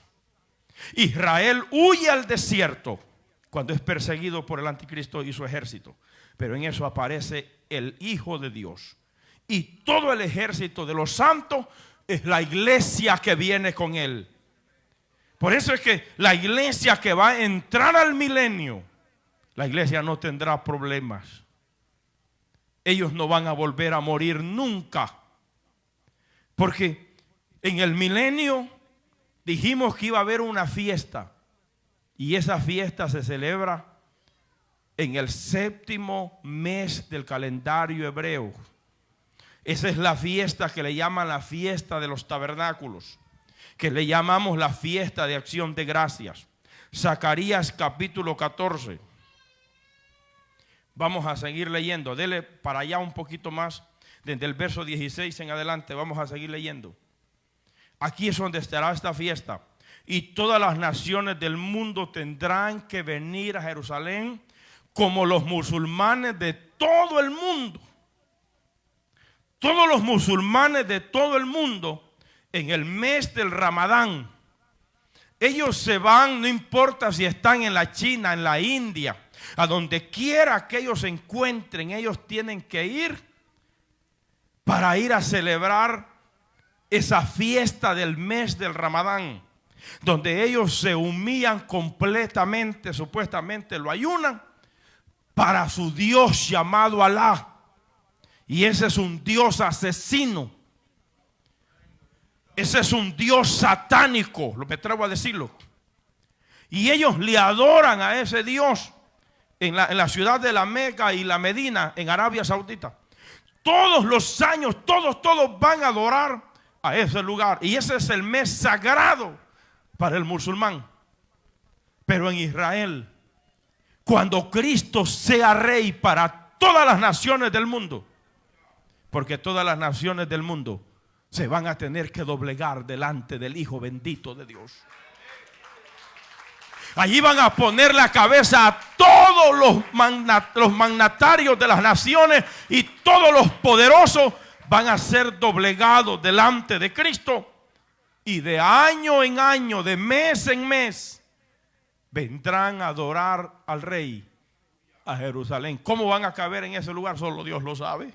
Israel huye al desierto cuando es perseguido por el anticristo y su ejército. Pero en eso aparece el Hijo de Dios y todo el ejército de los santos es la iglesia que viene con él. Por eso es que la iglesia que va a entrar al milenio, la iglesia no tendrá problemas. Ellos no van a volver a morir nunca. Porque en el milenio dijimos que iba a haber una fiesta. Y esa fiesta se celebra en el 7º mes del calendario hebreo. Esa es la fiesta que le llaman la fiesta de los tabernáculos, que le llamamos la fiesta de acción de gracias. Zacarías capítulo 14. Vamos a seguir leyendo. Dele para allá un poquito más. Desde el verso 16 en adelante vamos a seguir leyendo. Aquí es donde estará esta fiesta. Y todas las naciones del mundo tendrán que venir a Jerusalén, como los musulmanes de todo el mundo. Todos los musulmanes de todo el mundo en el mes del Ramadán. Ellos se van, no importa si están en la China, en la India, a donde quiera que ellos se encuentren, ellos tienen que ir para ir a celebrar esa fiesta del mes del Ramadán, donde ellos se humillan completamente, supuestamente lo ayunan para su Dios llamado Alá. Y ese es un Dios asesino. Ese es un Dios satánico, me atrevo a decirlo. Y ellos le adoran a ese Dios en la ciudad de la Meca y la Medina, en Arabia Saudita. Todos los años, todos van a adorar a ese lugar. Y ese es el mes sagrado para el musulmán. Pero en Israel, cuando Cristo sea rey para todas las naciones del mundo, porque todas las naciones del mundo se van a tener que doblegar delante del Hijo bendito de Dios. Allí van a poner la cabeza a todos los mandatarios de las naciones, y todos los poderosos van a ser doblegados delante de Cristo. Y de año en año, de mes en mes, vendrán a adorar al Rey a Jerusalén. ¿Cómo van a caber en ese lugar? Solo Dios lo sabe.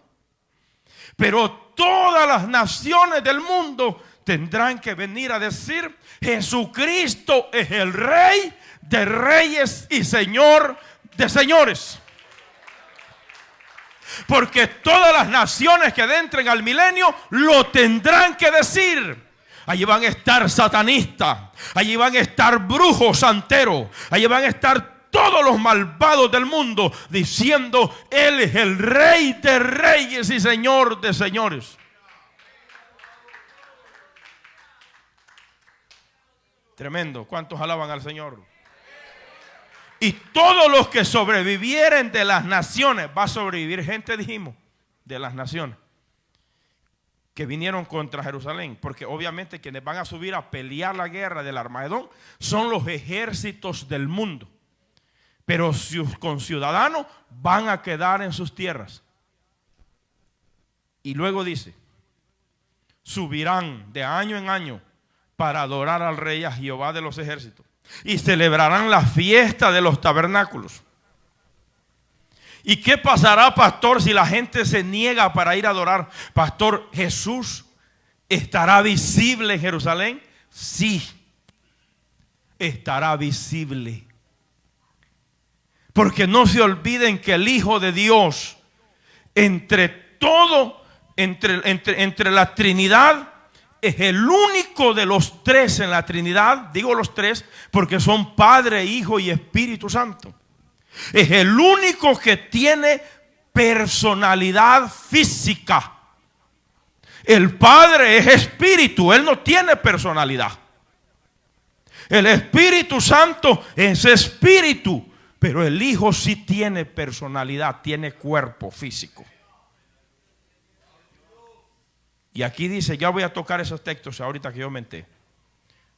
Pero todas las naciones del mundo tendrán que venir a decir: Jesucristo es el Rey de reyes y Señor de señores. Porque todas las naciones que entren al milenio lo tendrán que decir. Allí van a estar satanistas, allí van a estar brujos santeros, allí van a estar todos los malvados del mundo diciendo: Él es el Rey de reyes y Señor de señores. Tremendo. ¿Cuántos alaban al Señor? Y todos los que sobrevivieren de las naciones, va a sobrevivir gente, dijimos, de las naciones que vinieron contra Jerusalén, porque obviamente quienes van a subir a pelear la guerra del Armagedón son los ejércitos del mundo. Pero sus conciudadanos van a quedar en sus tierras. Y luego dice: subirán de año en año para adorar al Rey, a Jehová de los ejércitos, y celebrarán la fiesta de los tabernáculos. ¿Y qué pasará, pastor, si la gente se niega para ir a adorar? Pastor, ¿Jesús estará visible en Jerusalén? Sí, estará visible. Porque no se olviden que el Hijo de Dios, entre la Trinidad, es el único de los tres en la Trinidad. Digo los tres porque son Padre, Hijo y Espíritu Santo. Es el único que tiene personalidad física. El Padre es espíritu, Él no tiene personalidad. El Espíritu Santo es espíritu, pero el Hijo sí tiene personalidad, tiene cuerpo físico. Y aquí dice, ya voy a tocar esos textos ahorita que yo menté.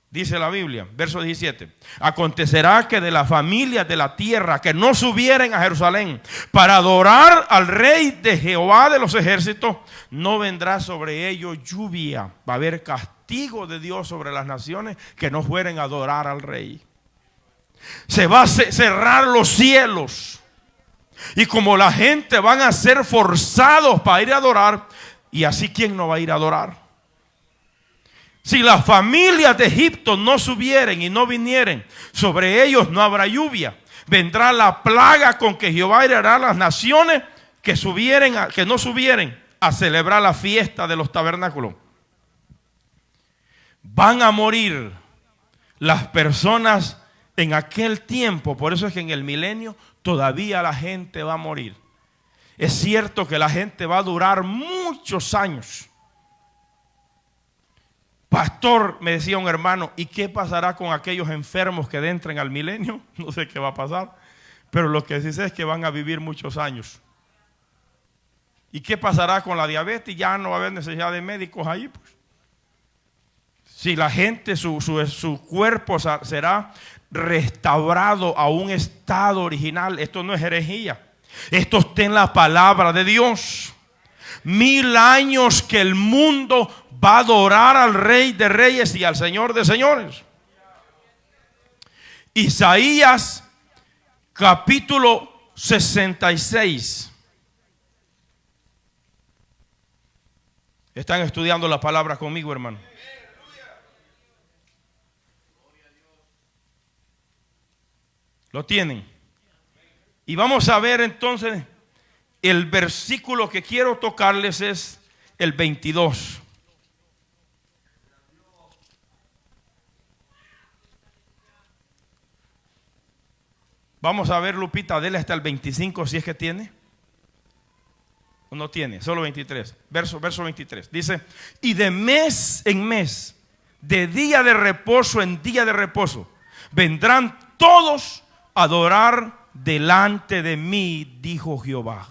Dice la Biblia, verso 17: acontecerá que de la familia de la tierra que no subieren a Jerusalén para adorar al Rey de Jehová de los ejércitos, no vendrá sobre ellos lluvia. Va a haber castigo de Dios sobre las naciones que no fueren a adorar al Rey. Se va a cerrar los cielos. Y como la gente van a ser forzados para ir a adorar, Y así, ¿quién no va a ir a adorar? Si las familias de Egipto no subieren y no vinieren, sobre ellos no habrá lluvia. Vendrá la plaga con que Jehová herirá a las naciones que no subieren a celebrar la fiesta de los tabernáculos. Van a morir las personas en aquel tiempo. Por eso es que en el milenio todavía la gente va a morir. Es cierto que la gente va a durar muchos años. Pastor, me decía un hermano, ¿y qué pasará con aquellos enfermos que entren al milenio? No sé qué va a pasar, pero lo que sí sé es que van a vivir muchos años. ¿Y qué pasará con la diabetes? Ya no va a haber necesidad de médicos ahí, pues. Si la gente, su cuerpo será restaurado a un estado original. Esto no es herejía. Esto está en la palabra de Dios. 1000 años que el mundo va a adorar al Rey de Reyes y al Señor de Señores. Isaías capítulo 66. Están estudiando la palabra conmigo, hermano. Lo tienen. Y vamos a ver entonces, el versículo que quiero tocarles es el 22. Vamos a ver, Lupita, dele hasta el 25 si es que tiene. ¿O no tiene? Solo 23. Verso 23. Dice, y de mes en mes, de día de reposo en día de reposo, vendrán todos a adorar delante de mí, dijo Jehová.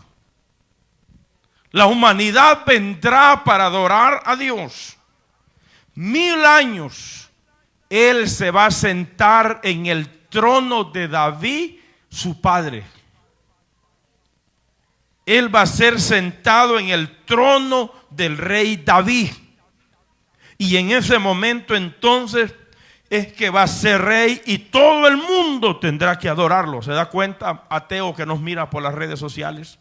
La humanidad vendrá para adorar a Dios. 1000 años Él se va a sentar en el trono de David, su padre. Él va a ser sentado en el trono del rey David. Y en ese momento entonces es que va a ser rey y todo el mundo tendrá que adorarlo. ¿Se da cuenta, ateo que nos mira por las redes sociales?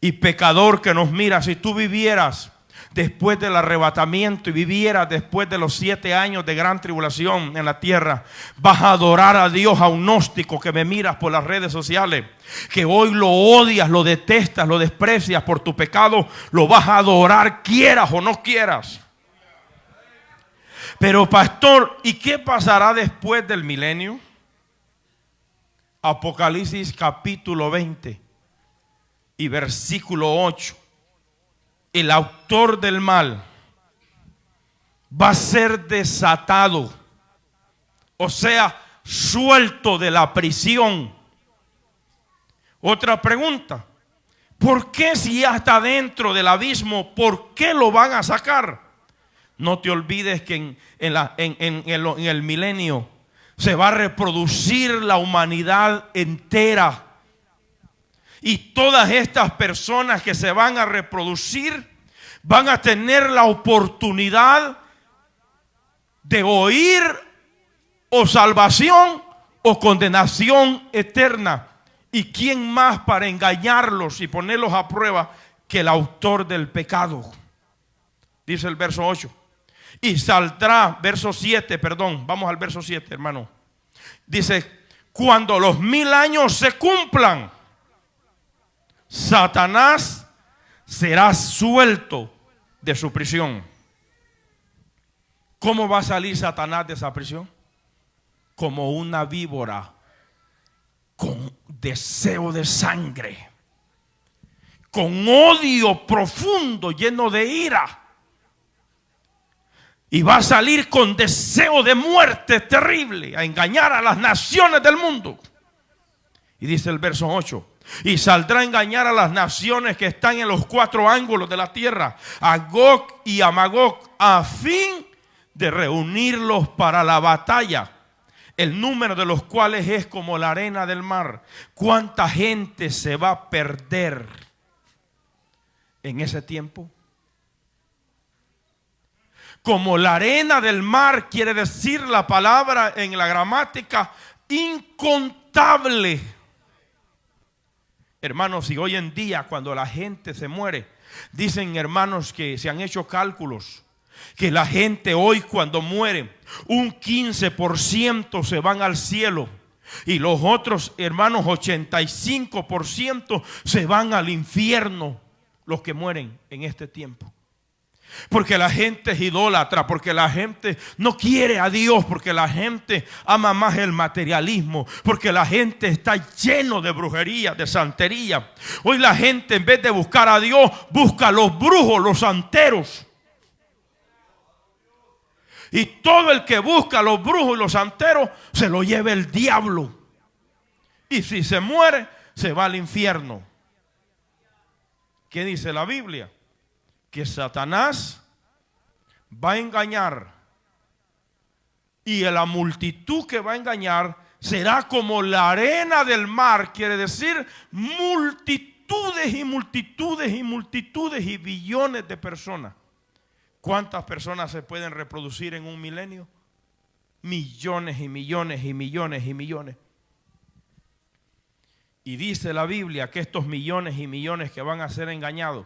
Y pecador que nos mira, si tú vivieras después del arrebatamiento y vivieras después de los 7 años de gran tribulación en la tierra, vas a adorar a Dios, a un gnóstico que me miras por las redes sociales, que hoy lo odias, lo detestas, lo desprecias por tu pecado, lo vas a adorar quieras o no quieras. Pero pastor, ¿y qué pasará después del milenio? Apocalipsis capítulo 20 y versículo 8. El autor del mal va a ser desatado, o sea, suelto de la prisión. Otra pregunta, ¿por qué si ya está dentro del abismo, por qué lo van a sacar? No te olvides que en el milenio se va a reproducir la humanidad entera. Y todas estas personas que se van a reproducir van a tener la oportunidad de oír o salvación o condenación eterna. ¿Y quién más para engañarlos y ponerlos a prueba que el autor del pecado? Dice el verso 8. Y saldrá, verso 7, perdón, vamos al verso 7, hermano. Dice, cuando los 1000 años se cumplan, Satanás será suelto de su prisión. ¿Cómo va a salir Satanás de esa prisión? Como una víbora con deseo de sangre, con odio profundo, lleno de ira. Y va a salir con deseo de muerte terrible, a engañar a las naciones del mundo. Y dice el verso 8. Y saldrá a engañar a las naciones que están en los 4 ángulos de la tierra, a Gog y a Magog, a fin de reunirlos para la batalla, el número de los cuales es como la arena del mar. ¿Cuánta gente se va a perder en ese tiempo? Como la arena del mar quiere decir la palabra en la gramática incontable. Hermanos, si hoy en día cuando la gente se muere, Dicen, hermanos, que se han hecho cálculos que la gente hoy cuando muere, un 15% se van al cielo y los otros, hermanos, 85% se van al infierno, los que mueren en este tiempo. Porque la gente es idólatra, porque la gente no quiere a Dios, porque la gente ama más el materialismo, porque la gente está lleno de brujería, de santería. Hoy la gente, en vez de buscar a Dios, busca a los brujos, los santeros. Y todo el que busca a los brujos y los santeros se lo lleva el diablo. Y si se muere, se va al infierno. ¿Qué dice la Biblia? Que Satanás va a engañar, y la multitud que va a engañar será como la arena del mar, quiere decir multitudes y multitudes y multitudes y billones de personas. ¿Cuántas personas se pueden reproducir en un milenio? Millones y millones y millones y millones. Y dice la Biblia que estos millones y millones que van a ser engañados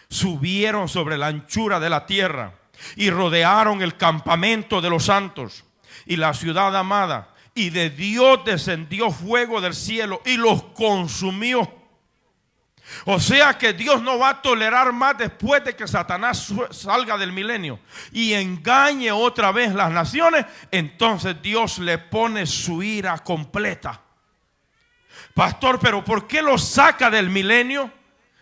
subieron sobre la anchura de la tierra y rodearon el campamento de los santos y la ciudad amada, y de Dios descendió fuego del cielo y los consumió. O sea que Dios no va a tolerar más después de que Satanás salga del milenio y engañe otra vez las naciones. Entonces Dios le pone su ira completa. Pastor, pero ¿por qué lo saca del milenio?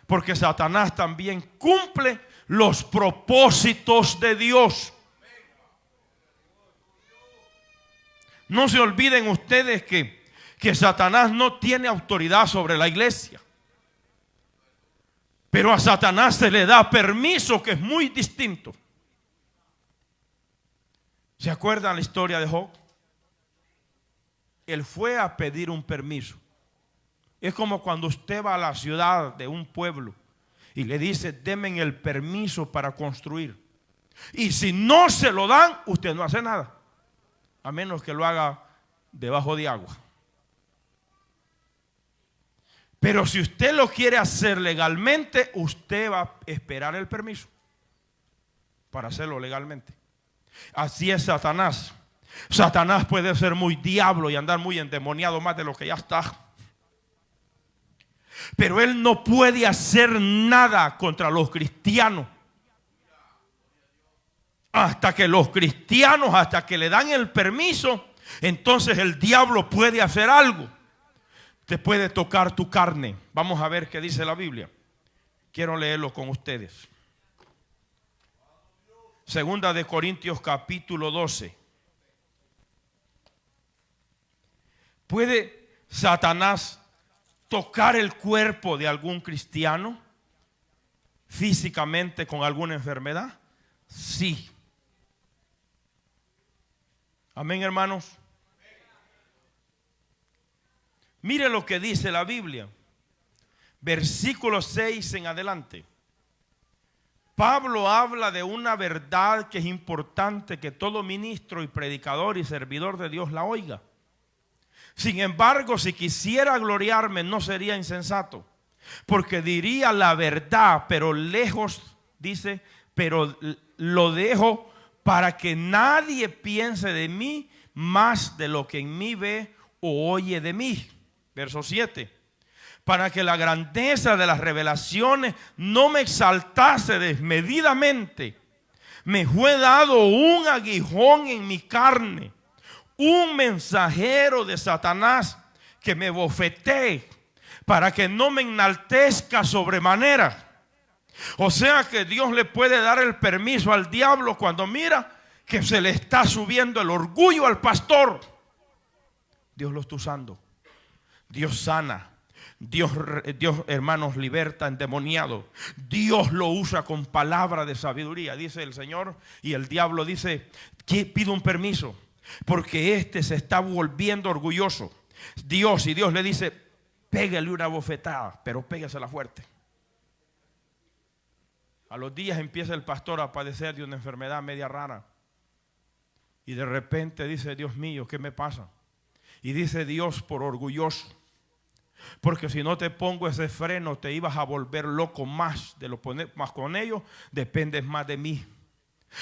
Porque Satanás también cumple los propósitos de Dios. No se olviden ustedes que Satanás no tiene autoridad sobre la iglesia. Pero a Satanás se le da permiso, que es muy distinto. ¿Se acuerdan la historia de Job? Él fue a pedir un permiso. Es como cuando usted va a la ciudad de un pueblo y le dice, denme el permiso para construir. Y si no se lo dan, usted no hace nada, a menos que lo haga debajo de agua. Pero si usted lo quiere hacer legalmente, usted va a esperar el permiso para hacerlo legalmente. Así es Satanás. Satanás puede ser muy diablo y andar muy endemoniado más de lo que ya está. Pero él no puede hacer nada contra los cristianos. Hasta que los cristianos, hasta que le dan el permiso, entonces el diablo puede hacer algo. Te puede tocar tu carne. Vamos a ver qué dice la Biblia. Quiero leerlo con ustedes. Segunda de Corintios capítulo 12. ¿Puede Satanás tocar el cuerpo de algún cristiano físicamente con alguna enfermedad? Sí. Amén, hermanos. Mire lo que dice la Biblia. Versículo 6 en adelante. Pablo habla de una verdad que es importante que todo ministro y predicador y servidor de Dios la oiga. Sin embargo, si quisiera gloriarme, no sería insensato, porque diría la verdad, pero lejos, dice, pero lo dejo para que nadie piense de mí más de lo que en mí ve o oye de mí. Verso 7. Para que la grandeza de las revelaciones no me exaltase desmedidamente, me fue dado un aguijón en mi carne, un mensajero de Satanás que me bofetee, para que no me enaltezca sobremanera. O sea que Dios le puede dar el permiso al diablo cuando mira que se le está subiendo el orgullo al pastor. Dios lo está usando. Dios sana. Dios, hermanos, liberta endemoniado. Dios lo usa con palabra de sabiduría, dice el Señor. Y el diablo dice, pido un permiso, porque este se está volviendo orgulloso. Dios le dice, pégale una bofetada, pero pégasela fuerte. A los días empieza el pastor a padecer de una enfermedad media rara. Y de repente dice, Dios mío, ¿qué me pasa? Y dice Dios, por orgulloso. Porque si no te pongo ese freno, te ibas a volver loco más de lo más con ellos, dependes más de mí.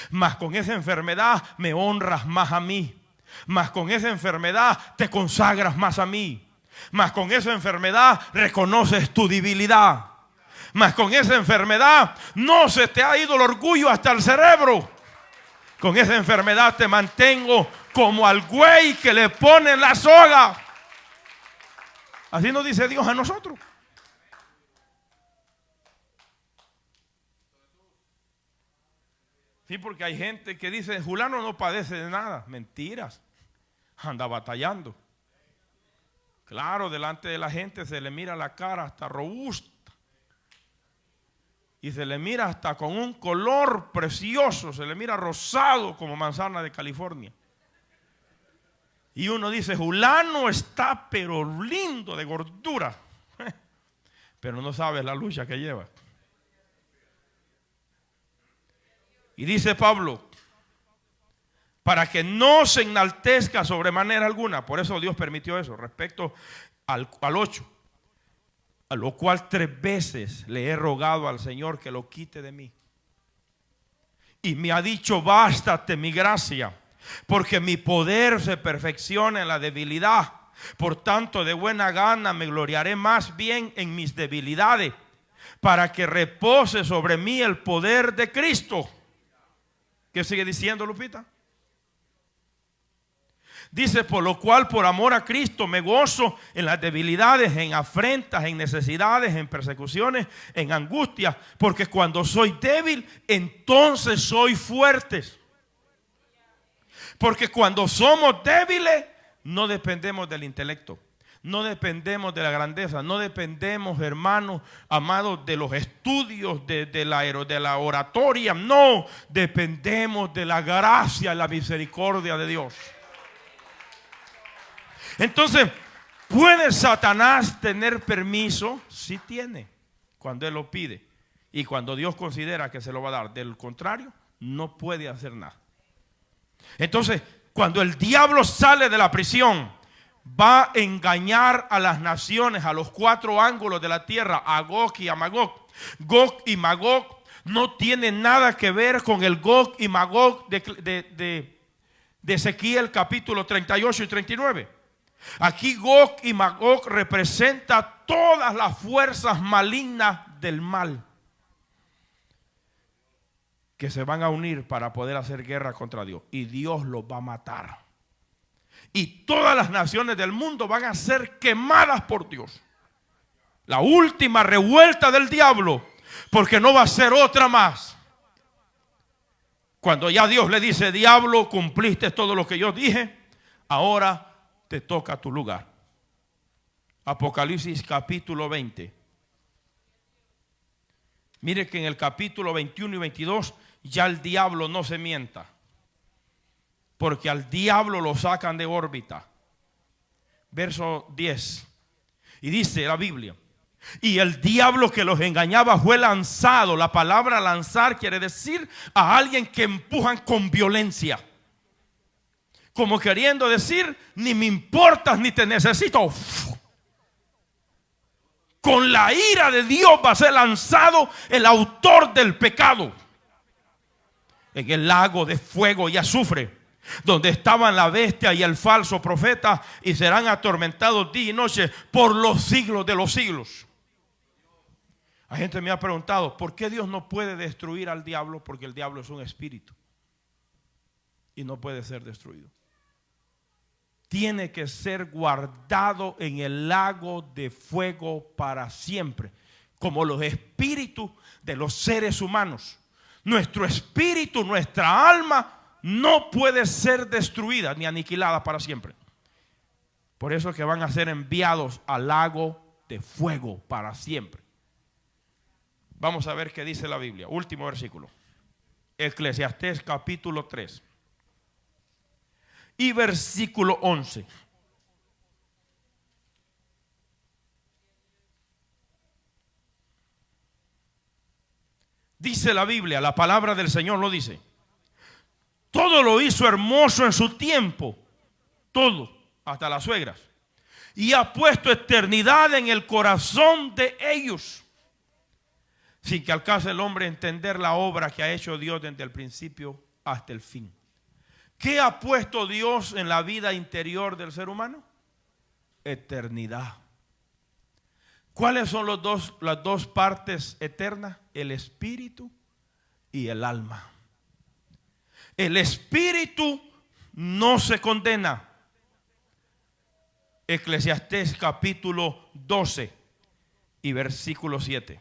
Más con esa enfermedad me honras más a mí. Más con esa enfermedad te consagras más a mí. Más con esa enfermedad reconoces tu debilidad. Más con esa enfermedad no se te ha ido el orgullo hasta el cerebro. Con esa enfermedad te mantengo como al güey que le ponen la soga. Así nos dice Dios a nosotros. Sí, porque hay gente que dice, Julano no padece de nada. Mentiras. Anda batallando. Claro, delante de la gente se le mira la cara hasta robusta. Y se le mira hasta con un color precioso. Se le mira rosado como manzana de California. Y uno dice, Julano está pero lindo de gordura. Pero no sabe la lucha que lleva. Y dice Pablo, para que no se enaltezca sobremanera alguna. Por eso Dios permitió eso. Respecto al 8. A lo cual 3 veces le he rogado al Señor que lo quite de mí. Y me ha dicho, bástate mi gracia, porque mi poder se perfecciona en la debilidad. Por tanto, de buena gana me gloriaré más bien en mis debilidades, para que repose sobre mí el poder de Cristo. ¿Qué sigue diciendo, Lupita? Dice, por lo cual por amor a Cristo me gozo en las debilidades, en afrentas, en necesidades, en persecuciones, en angustias, porque cuando soy débil, entonces soy fuerte. Porque cuando somos débiles, no dependemos del intelecto, no dependemos de la grandeza, no dependemos, hermanos amados, de los estudios, de la oratoria, no, dependemos de la gracia y la misericordia de Dios. Entonces, ¿puede Satanás tener permiso? Sí tiene, cuando él lo pide y cuando Dios considera que se lo va a dar. Del contrario, no puede hacer nada. Entonces, cuando el diablo sale de la prisión, va a engañar a las naciones, a los 4 ángulos de la tierra, a Gog y a Magog. Gog y Magog no tienen nada que ver con el Gog y Magog de Ezequiel capítulo 38 y 39. Aquí Gog y Magog representa todas las fuerzas malignas del mal que se van a unir para poder hacer guerra contra Dios. Y Dios los va a matar. Y todas las naciones del mundo van a ser quemadas por Dios. La última revuelta del diablo, porque no va a ser otra más. Cuando ya Dios le dice, diablo, cumpliste todo lo que yo dije, ahora te toca tu lugar. Apocalipsis capítulo 20. Mire que en el capítulo 21 y 22 ya el diablo no se mienta, porque al diablo lo sacan de órbita. Verso 10. Y dice la Biblia, y el diablo que los engañaba fue lanzado. La palabra lanzar quiere decir a alguien que empujan con violencia, como queriendo decir, ni me importas ni te necesito. Con la ira de Dios va a ser lanzado el autor del pecado en el lago de fuego y azufre, donde estaban la bestia y el falso profeta, y serán atormentados día y noche por los siglos de los siglos. La gente me ha preguntado, ¿por qué Dios no puede destruir al diablo? Porque el diablo es un espíritu y no puede ser destruido. Tiene que ser guardado en el lago de fuego para siempre, como los espíritus de los seres humanos. Nuestro espíritu, nuestra alma no puede ser destruida ni aniquilada para siempre. Por eso es que van a ser enviados al lago de fuego para siempre. Vamos a ver qué dice la Biblia. Último versículo. Eclesiastés capítulo 3. Y versículo 11. Dice la Biblia, la palabra del Señor lo dice. Todo lo hizo hermoso en su tiempo. Todo, hasta las suegras. y ha puesto eternidad en el corazón de ellos, sin que alcance el hombre a entender la obra que ha hecho Dios desde el principio hasta el fin. ¿Qué ha puesto Dios en la vida interior del ser humano? Eternidad. ¿Cuáles son las dos partes eternas? El espíritu y el alma. El espíritu no se condena. Eclesiastés capítulo 12 y versículo 7.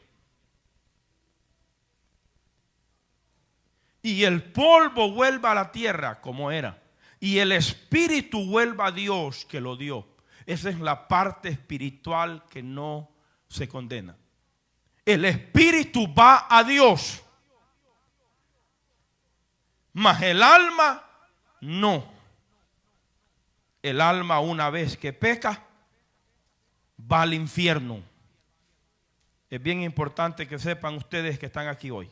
Y el polvo vuelva a la tierra como era, y el espíritu vuelva a Dios que lo dio. Esa es la parte espiritual que no se condena. El espíritu va a Dios, mas el alma no. El alma, una vez que peca, va al infierno. Es bien importante que sepan ustedes que están aquí hoy.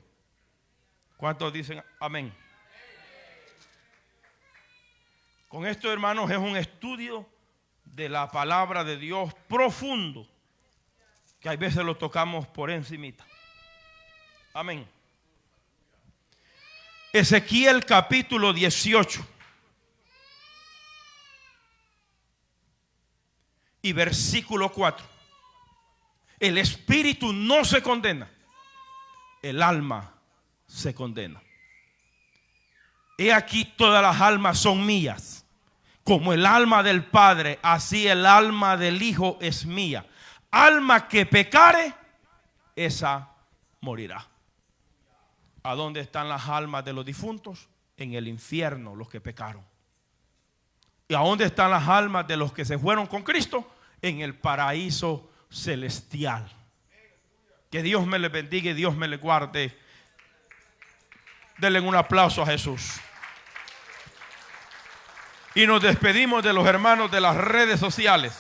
¿Cuántos dicen amén? Con esto, hermanos, es un estudio de la palabra de Dios profundo, que a veces lo tocamos por encimita. Amén. Ezequiel capítulo 18 y versículo 4. El espíritu no se condena, el alma se condena. He aquí todas las almas son mías. Como el alma del Padre, así el alma del Hijo es mía. Alma que pecare, esa morirá. ¿A dónde están las almas de los difuntos? En el infierno, los que pecaron. ¿Y a dónde están las almas de los que se fueron con Cristo? En el paraíso celestial. Que Dios me les bendiga y Dios me les guarde. Denle un aplauso a Jesús. Y nos despedimos de los hermanos de las redes sociales.